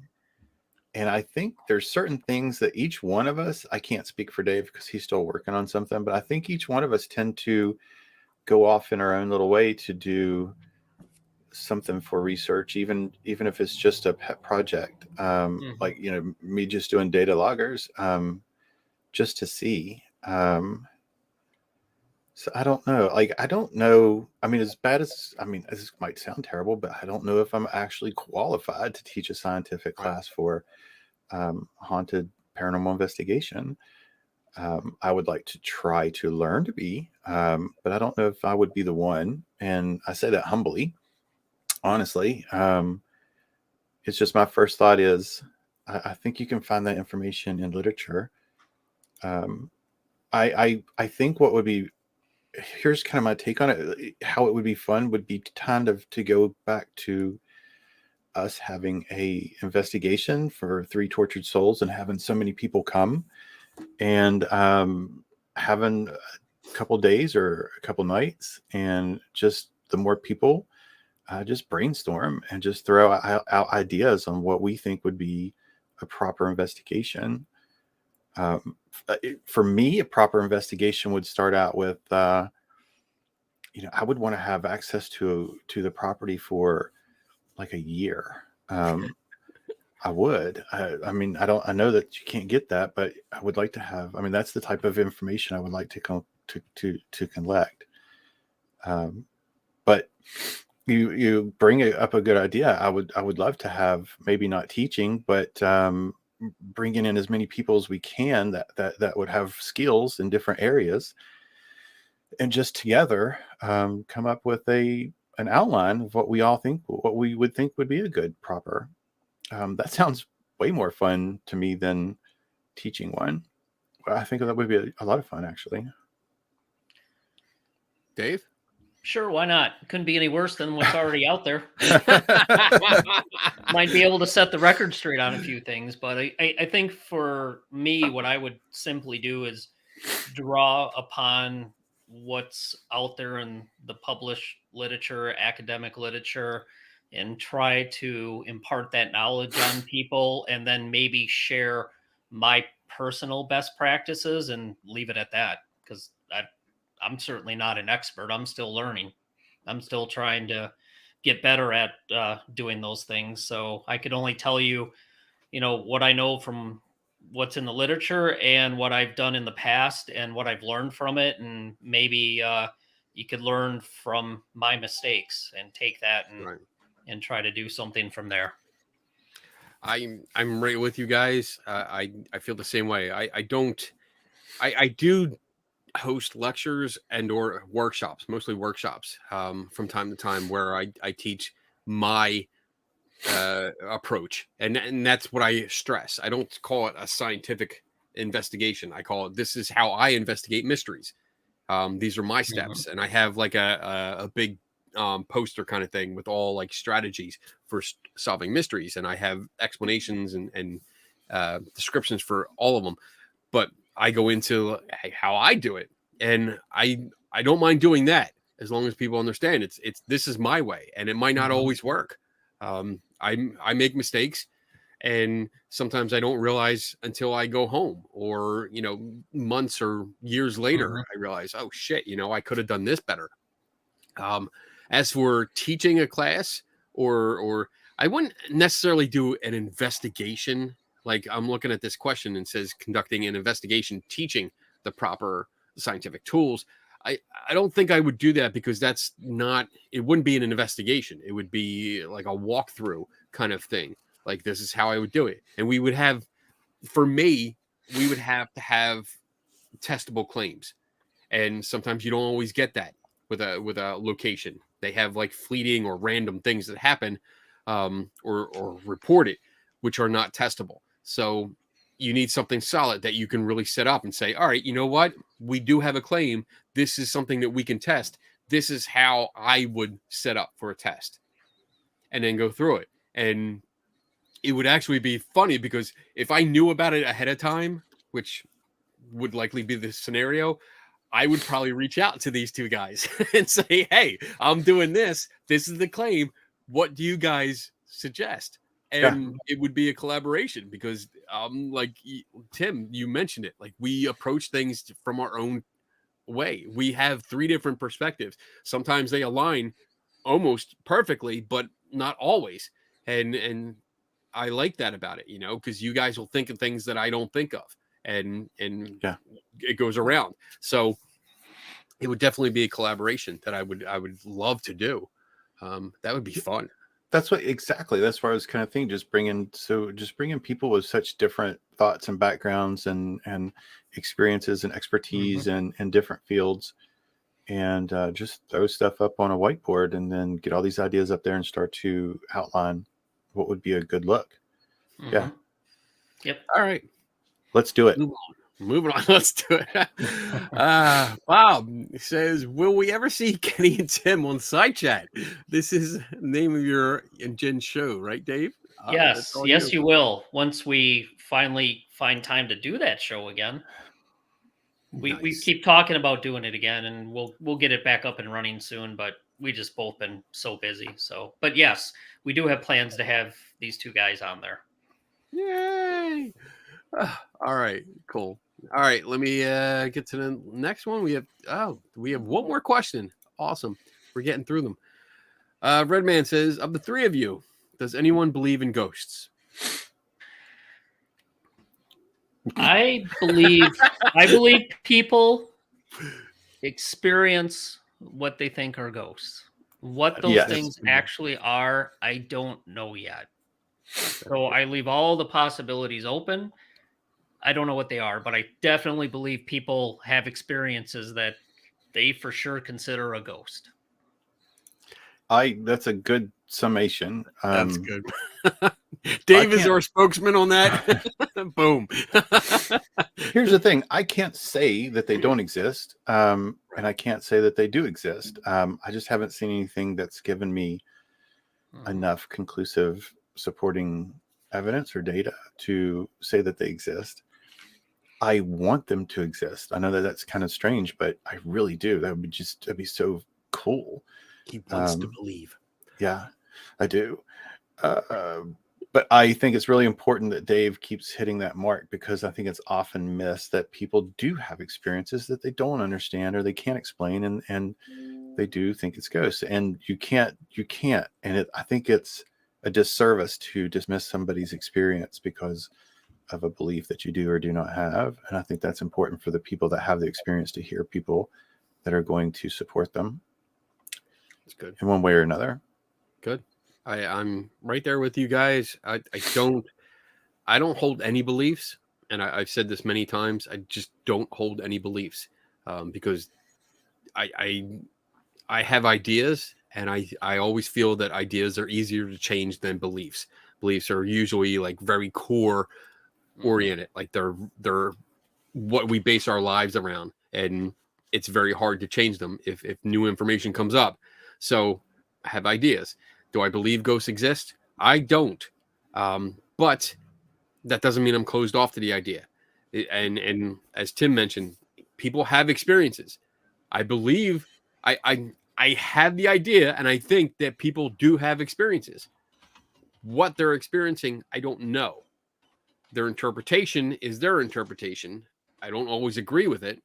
I think there's certain things that each one of us, I can't speak for Dave because he's still working on something, but I think each one of us tend to go off in our own little way to do something for research, even if it's just a pet project. Like, me just doing data loggers, just to see. So I don't know. Like, I don't know. I mean, this might sound terrible, but I don't know if I'm actually qualified to teach a scientific class for haunted paranormal investigation. I would like to try to learn to be, but I don't know if I would be the one. And I say that humbly, honestly. It's just my first thought is I think you can find that information in literature. I think what would be, here's kind of my take on it. How it would be fun would be kind of to go back to us having a investigation for 3 Tortured Souls and having so many people come and having a couple days or a couple nights, and just the more people just brainstorm and just throw out ideas on what we think would be a proper investigation. For me, a proper investigation would start out with, I would want to have access to the property for like a year. I would. I know that you can't get that, but I would like to have. I mean, that's the type of information I would like to collect. But you bring up a good idea. I would love to have, maybe not teaching, but bringing in as many people as we can that would have skills in different areas, and just together come up with an outline of what we would think would be a good proper. That sounds way more fun to me than teaching one. I think that would be a lot of fun, actually. Dave? Sure, why not? Couldn't be any worse than what's already out there. Might be able to set the record straight on a few things, but I think for me, what I would simply do is draw upon what's out there in the published literature, academic literature, and try to impart that knowledge on people, and then maybe share my personal best practices and leave it at that, because I'm certainly not an expert. I'm still learning. I'm still trying to get better at doing those things. So I could only tell you, what I know from what's in the literature and what I've done in the past and what I've learned from it. And maybe you could learn from my mistakes and take that and try to do something from there. I'm right with you guys. I feel the same way. I do host lectures and or workshops, mostly workshops, from time to time, where I teach my approach, and that's what I stress. I don't call it a scientific investigation. I call it, this is how I investigate mysteries. These are my steps, and I have like a big poster kind of thing with all like strategies for solving mysteries, and I have explanations and descriptions for all of them. But I go into how I do it, and I don't mind doing that as long as people understand this is my way, and it might not always work. I make mistakes, and sometimes I don't realize until I go home, or months or years later, I realize, oh shit, I could have done this better. As for teaching a class, or I wouldn't necessarily do an investigation. Like, I'm looking at this question and says conducting an investigation, teaching the proper scientific tools. I don't think I would do that, because it wouldn't be an investigation. It would be like a walkthrough kind of thing. Like, this is how I would do it. And we would have to have testable claims. And sometimes you don't always get that with a location. They have like fleeting or random things that happen, or reported, which are not testable. So you need something solid that you can really set up and say, all right, you know what? We do have a claim. This is something that we can test. This is how I would set up for a test, and then go through it. And it would actually be funny, because if I knew about it ahead of time, which would likely be the scenario, I would probably reach out to these two guys and say, hey, I'm doing this. This is the claim. What do you guys suggest? And it would be a collaboration, because like Tim, you mentioned it, like, we approach things from our own way. We have 3 different perspectives. Sometimes they align almost perfectly, but not always. And I like that about it, because you guys will think of things that I don't think of, and it goes around. So it would definitely be a collaboration that I would love to do. That would be fun. That's where I was kind of thinking, just bringing people with such different thoughts and backgrounds and experiences and expertise and different fields, and just throw stuff up on a whiteboard, and then get all these ideas up there and start to outline what would be a good look. Yeah. Yep. All right. Let's do it. Moving on. Let's do it. Bob says, will we ever see Kenny and Tim on Side Chat? This is the name of your and Jen's show, right, Dave? Yes, you will. Once we finally find time to do that show again. We keep talking about doing it again, and we'll get it back up and running soon, but we just both been so busy. So, but yes, we do have plans to have these two guys on there. Yay! All right, cool. All right, let me get to the next one. We have one more question. Awesome. We're getting through them. Redman says, of the 3 of you, does anyone believe in ghosts? I believe people experience what they think are ghosts. What those Yes. things actually are, I don't know yet. So I leave all the possibilities open. I don't know what they are, but I definitely believe people have experiences that they for sure consider a ghost. That's a good summation. That's good. Dave is can't- our spokesman on that. Boom. Here's the thing: I can't say that they don't exist, and I can't say that they do exist. I just haven't seen anything that's given me enough conclusive supporting evidence or data to say that they exist. I want them to exist. I know that that's kind of strange, but I really do. That'd be so cool. He wants to believe. Yeah, I do. But I think it's really important that Dave keeps hitting that mark, because I think it's often missed that people do have experiences that they don't understand or they can't explain, and they do think it's ghosts. And you can't. And I think it's a disservice to dismiss somebody's experience because of a belief that you do or do not have. And I think that's important for the people that have the experience to hear people that are going to support them. It's good. In one way or another. Good. I'm right there with you guys. I don't hold any beliefs, and I've said this many times. I just don't hold any beliefs because I have ideas, and I always feel that ideas are easier to change than beliefs. Beliefs are usually like very core oriented, like they're what we base our lives around, and it's very hard to change them if new information comes up. So I have ideas. Do I believe ghosts exist? I don't. But that doesn't mean I'm closed off to the idea. And as Tim mentioned, people have experiences. I believe I have the idea, and I think that people do have experiences. What they're experiencing, I don't know. Their interpretation is their interpretation. I don't always agree with it.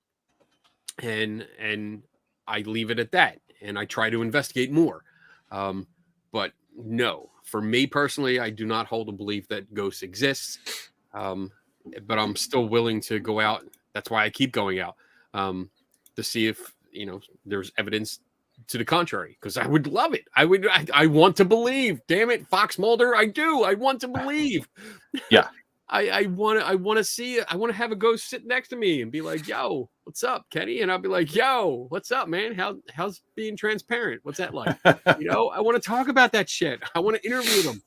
And I leave it at that. And I try to investigate more. But no, for me personally, I do not hold a belief that ghosts exist. But I'm still willing to go out. That's why I keep going out to see if there's evidence to the contrary. Because I would love it. I want to believe. Damn it, Fox Mulder, I do. I want to believe. Yeah. I want to see it. I want to have a ghost sit next to me and be like, "Yo, what's up, Kenny?" And I'll be like, "Yo, what's up, man? How's being transparent? What's that like?" I want to talk about that shit. I want to interview them.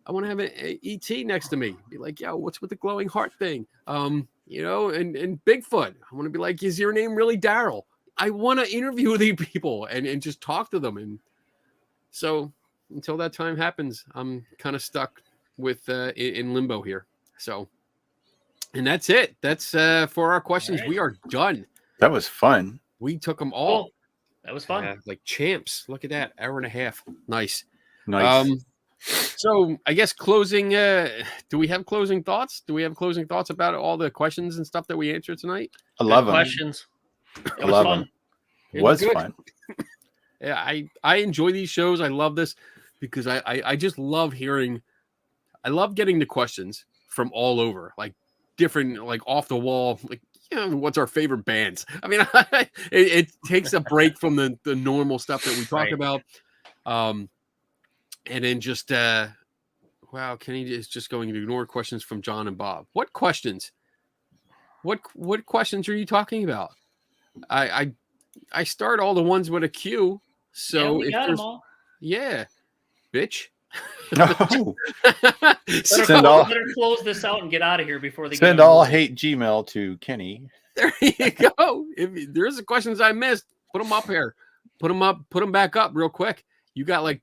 I want to have an ET next to me. Be like, "Yo, what's with the glowing heart thing?" And Bigfoot. I want to be like, "Is your name really Daryl?" I want to interview these people and just talk to them. And so until that time happens, I'm kind of stuck with in limbo here. So, and that's it. That's for our questions. Right. We are done. That was fun. We took them all. That was fun. Like champs. Look at that. Hour and a half. Nice. Nice. So I guess closing, do we have closing thoughts? Do we have closing thoughts about all the questions and stuff that we answered tonight? I love them. Questions. I love them. It was good. fun. Yeah, I enjoy these shows. I love this because I just love hearing. I love getting the questions from all over, like different, like off the wall, like what's our favorite bands? I mean, it takes a break from the normal stuff that we talk about, and then just wow, Kenny is just going to ignore questions from John and Bob. What questions? What questions are you talking about? I start all the ones with a Q. So we got them all. Yeah, bitch. No. Better close this out and get out of here before they send all hate Gmail to Kenny. There you go. If there's the questions I missed, put them up here. Put them back up real quick. You got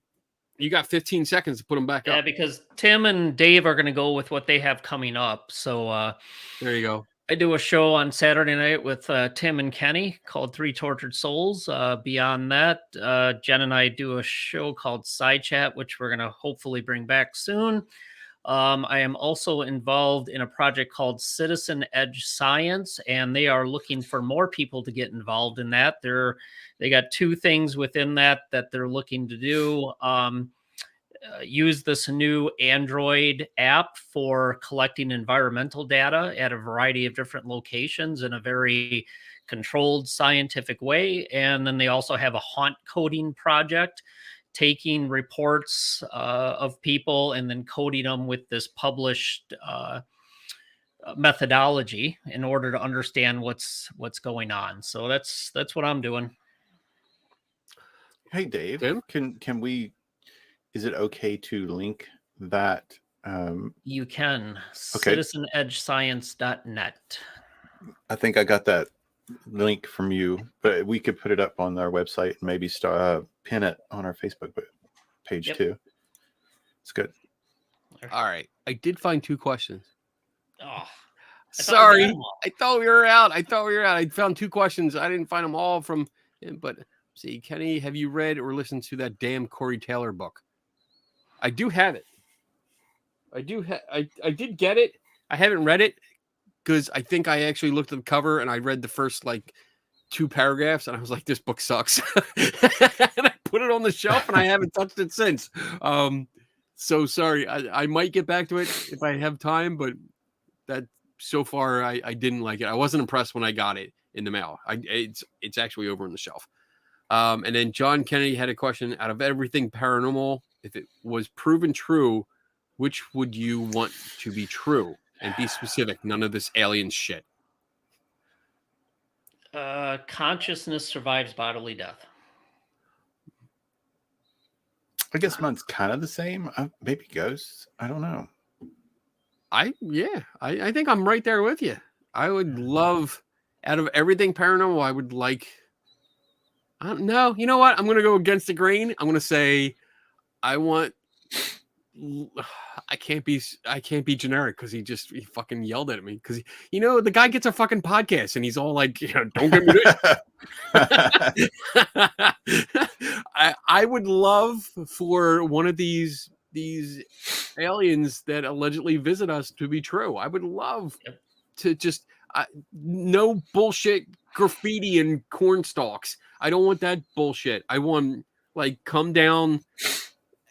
15 seconds to put them back up. Yeah, because Tim and Dave are going to go with what they have coming up. So there you go. I do a show on Saturday night with Tim and Kenny called Three Tortured Souls. Beyond that, Jen and I do a show called Side Chat, which we're going to hopefully bring back soon. I am also involved in a project called Citizen Edge Science, and they are looking for more people to get involved in that. They got two things within that they're looking to do. use this new Android app for collecting environmental data at a variety of different locations in a very controlled scientific way. And then they also have a haunt coding project, taking reports of people and then coding them with this published methodology in order to understand what's going on. So that's what I'm doing. Hey, Dave, Tim? can we? Is it okay to link that? You can. Okay. CitizenEdgeScience.net. I think I got that link from you, but we could put it up on our website and maybe pin it on our Facebook page Yep. too. It's good. All right. I did find 2 questions. Oh, Sorry. I thought we were out. I found 2 questions. I didn't find them all from him, but see, Kenny, have you read or listened to that damn Corey Taylor book? I do have it. I did get it. I haven't read it because I think I actually looked at the cover and I read the first like 2 paragraphs and I was like, this book sucks. And I put it on the shelf and I haven't touched it since. So sorry. I might get back to it if I have time, but that so far I didn't like it. I wasn't impressed when I got it in the mail. It's actually over on the shelf. And then John Kennedy had a question: out of everything paranormal, if it was proven true, which would you want to be true? And be specific. None of this alien shit. Consciousness survives bodily death. I guess mine's kind of the same. Maybe ghosts. I don't know. I think I'm right there with you. I would love, out of everything paranormal, I would like. No, you know what? I'm gonna go against the grain. I'm gonna say, I want. I can't be generic because he fucking yelled at me because the guy gets a fucking podcast and he's all like, don't get me this. I would love for one of these aliens that allegedly visit us to be true. I would love to just no bullshit graffiti and corn stalks. I don't want that bullshit. I want come down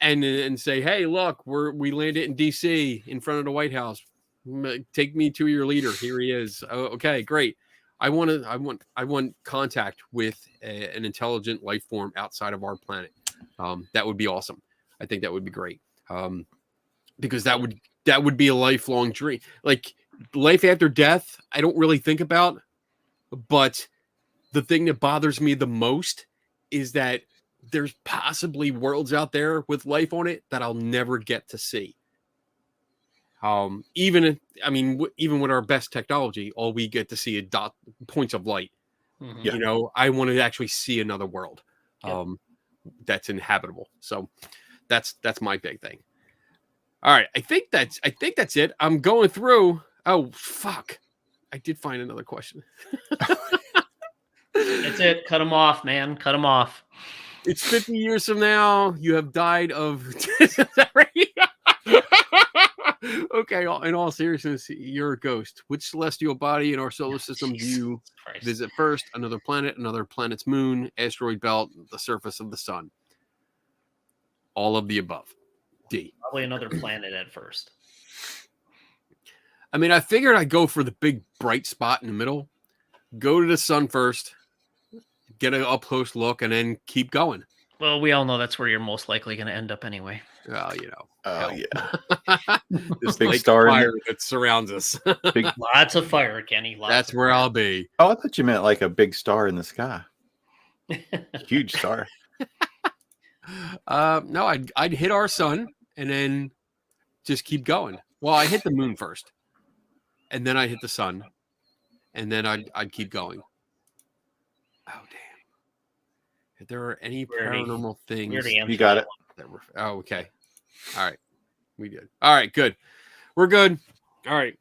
and say, hey, look, we landed in DC in front of the White House. Take me to your leader. Here he is. Oh, okay, great. I want contact with an intelligent life form outside of our planet. That would be awesome. I think that would be great. Because that would be a lifelong dream. Like life after death, I don't really think about, but the thing that bothers me the most is that there's possibly worlds out there with life on it that I'll never get to see. Even with our best technology, all we get to see is points of light. Mm-hmm. I want to actually see another world that's inhabitable. So that's my big thing. All right, I think that's it. I'm going through. Oh fuck! I did find another question. That's it. Cut them off, man. Cut them off. It's 50 years from now. You have died of. Okay, in all seriousness, you're a ghost. Which celestial body in our solar system do you visit first? Another planet, another planet's moon, asteroid belt, the surface of the sun. All of the above. D. Probably another planet at first. I mean, I figured I'd go for the big bright spot in the middle. Go to the sun first. Get an up-close look, and then keep going. Well, we all know that's where you're most likely going to end up anyway. Well, Oh yeah. This big big star fire that surrounds us. Lots of fire, Kenny. That's where I'll be. Oh, I thought you meant like a big star in the sky. Huge star. No, I'd hit our sun and then just keep going. Well, I hit the moon first, and then I hit the sun, and then I'd keep going. Oh damn! If there are any paranormal things, you got it. Oh, okay. All right, we did. All right, good. We're good. All right.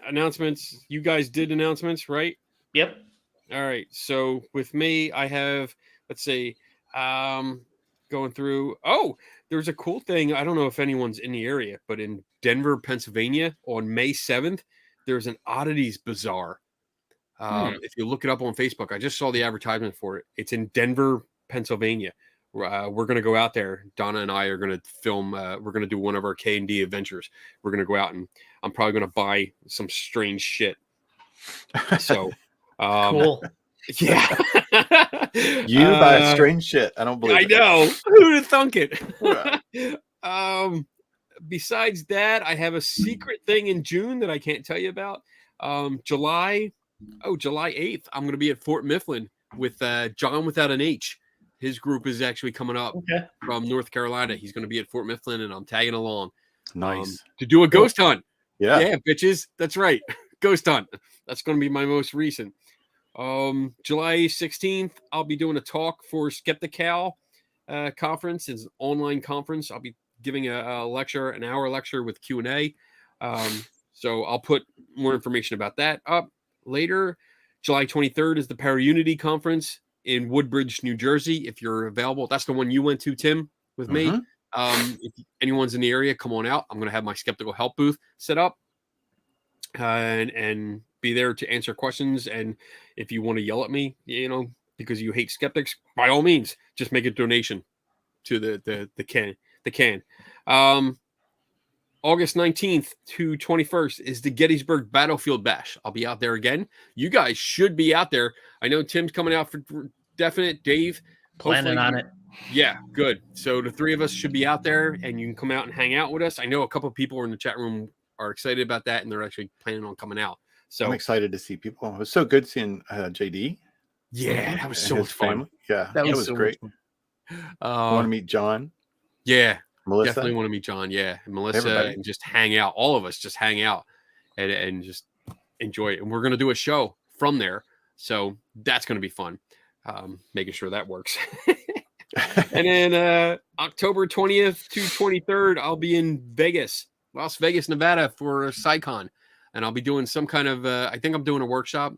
Announcements. You guys did announcements, right? Yep. All right. So with me, I have, let's see, going through. Oh, there's a cool thing. I don't know if anyone's in the area, but in Denver, Pennsylvania, on May 7th, there's an Oddities Bazaar. If you look it up on Facebook, I just saw the advertisement for it. It's in Denver, Pennsylvania. we're going to go out there. Donna and I are going to film. We're going to do one of our K&D adventures. We're going to go out, and I'm probably going to buy some strange shit. So, Cool. yeah. You buy strange shit. I don't believe I it. know. Who'd have thunk it? Besides that, I have a secret thing in June that I can't tell you about. July 8th, I'm going to be at Fort Mifflin with John Without an H. His group is actually coming up from North Carolina. He's going to be at Fort Mifflin, and I'm tagging along. Nice. To do a ghost hunt. Yeah. Bitches. That's right. Ghost hunt. That's going to be my most recent. July 16th, I'll be doing a talk for Skeptical conference. It's an online conference. I'll be giving a lecture, an hour lecture with Q&A. So I'll put more information about that up later. July 23rd is the Para-Unity conference in Woodbridge, New Jersey. If you're available, that's the one you went to, Tim, with me. If anyone's in the area, come on out. I'm going to have my Skeptical Help booth set up and be there to answer questions. And if you want to yell at me, because you hate skeptics, by all means, just make a donation to the can. August 19th to 21st is the Gettysburg Battlefield Bash. I'll be out there again. You guys should be out there. I know Tim's coming out for definite. Dave, Planning on it. Yeah, good. So the three of us should be out there, and you can come out and hang out with us. I know a couple of people in the chat room are excited about that, and they're actually planning on coming out. So I'm excited to see people. It was so good seeing JD. Yeah, that was so and much his fun. family. Yeah, That it was was so great. I want to meet John, Yeah, Melissa. definitely want to meet John. Yeah, and Melissa, Everybody. and just hang out. All of us just hang out and just enjoy it. And we're gonna do a show from there, so that's gonna be fun. Making sure that works. And then October 20th to 23rd, I'll be in Vegas, Las Vegas, Nevada for SciCon. And I'll be doing some kind of, I think I'm doing a workshop.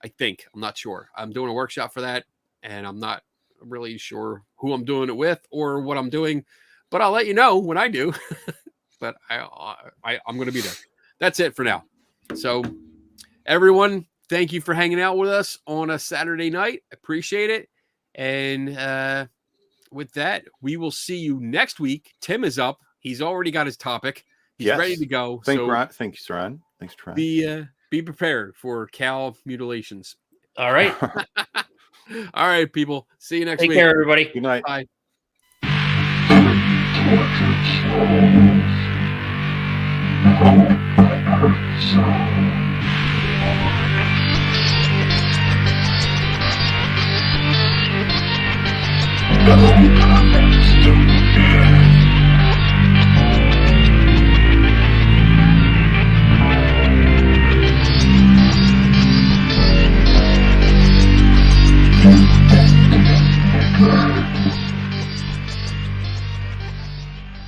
I'm not sure. I'm doing a workshop for that. And I'm not really sure who I'm doing it with or what I'm doing. But I'll let you know when I do. But I'm going to be there. That's it for now. So everyone, thank you for hanging out with us on a Saturday night. Appreciate it. And with that, we will see you next week. Tim is up. He's already got his topic. He's ready to go. Thank you, Ron. Thanks, Ryan. Be prepared for cow mutilations. All right. All right, people. See you next week. Take care, everybody. Good night. Bye. Tortured souls.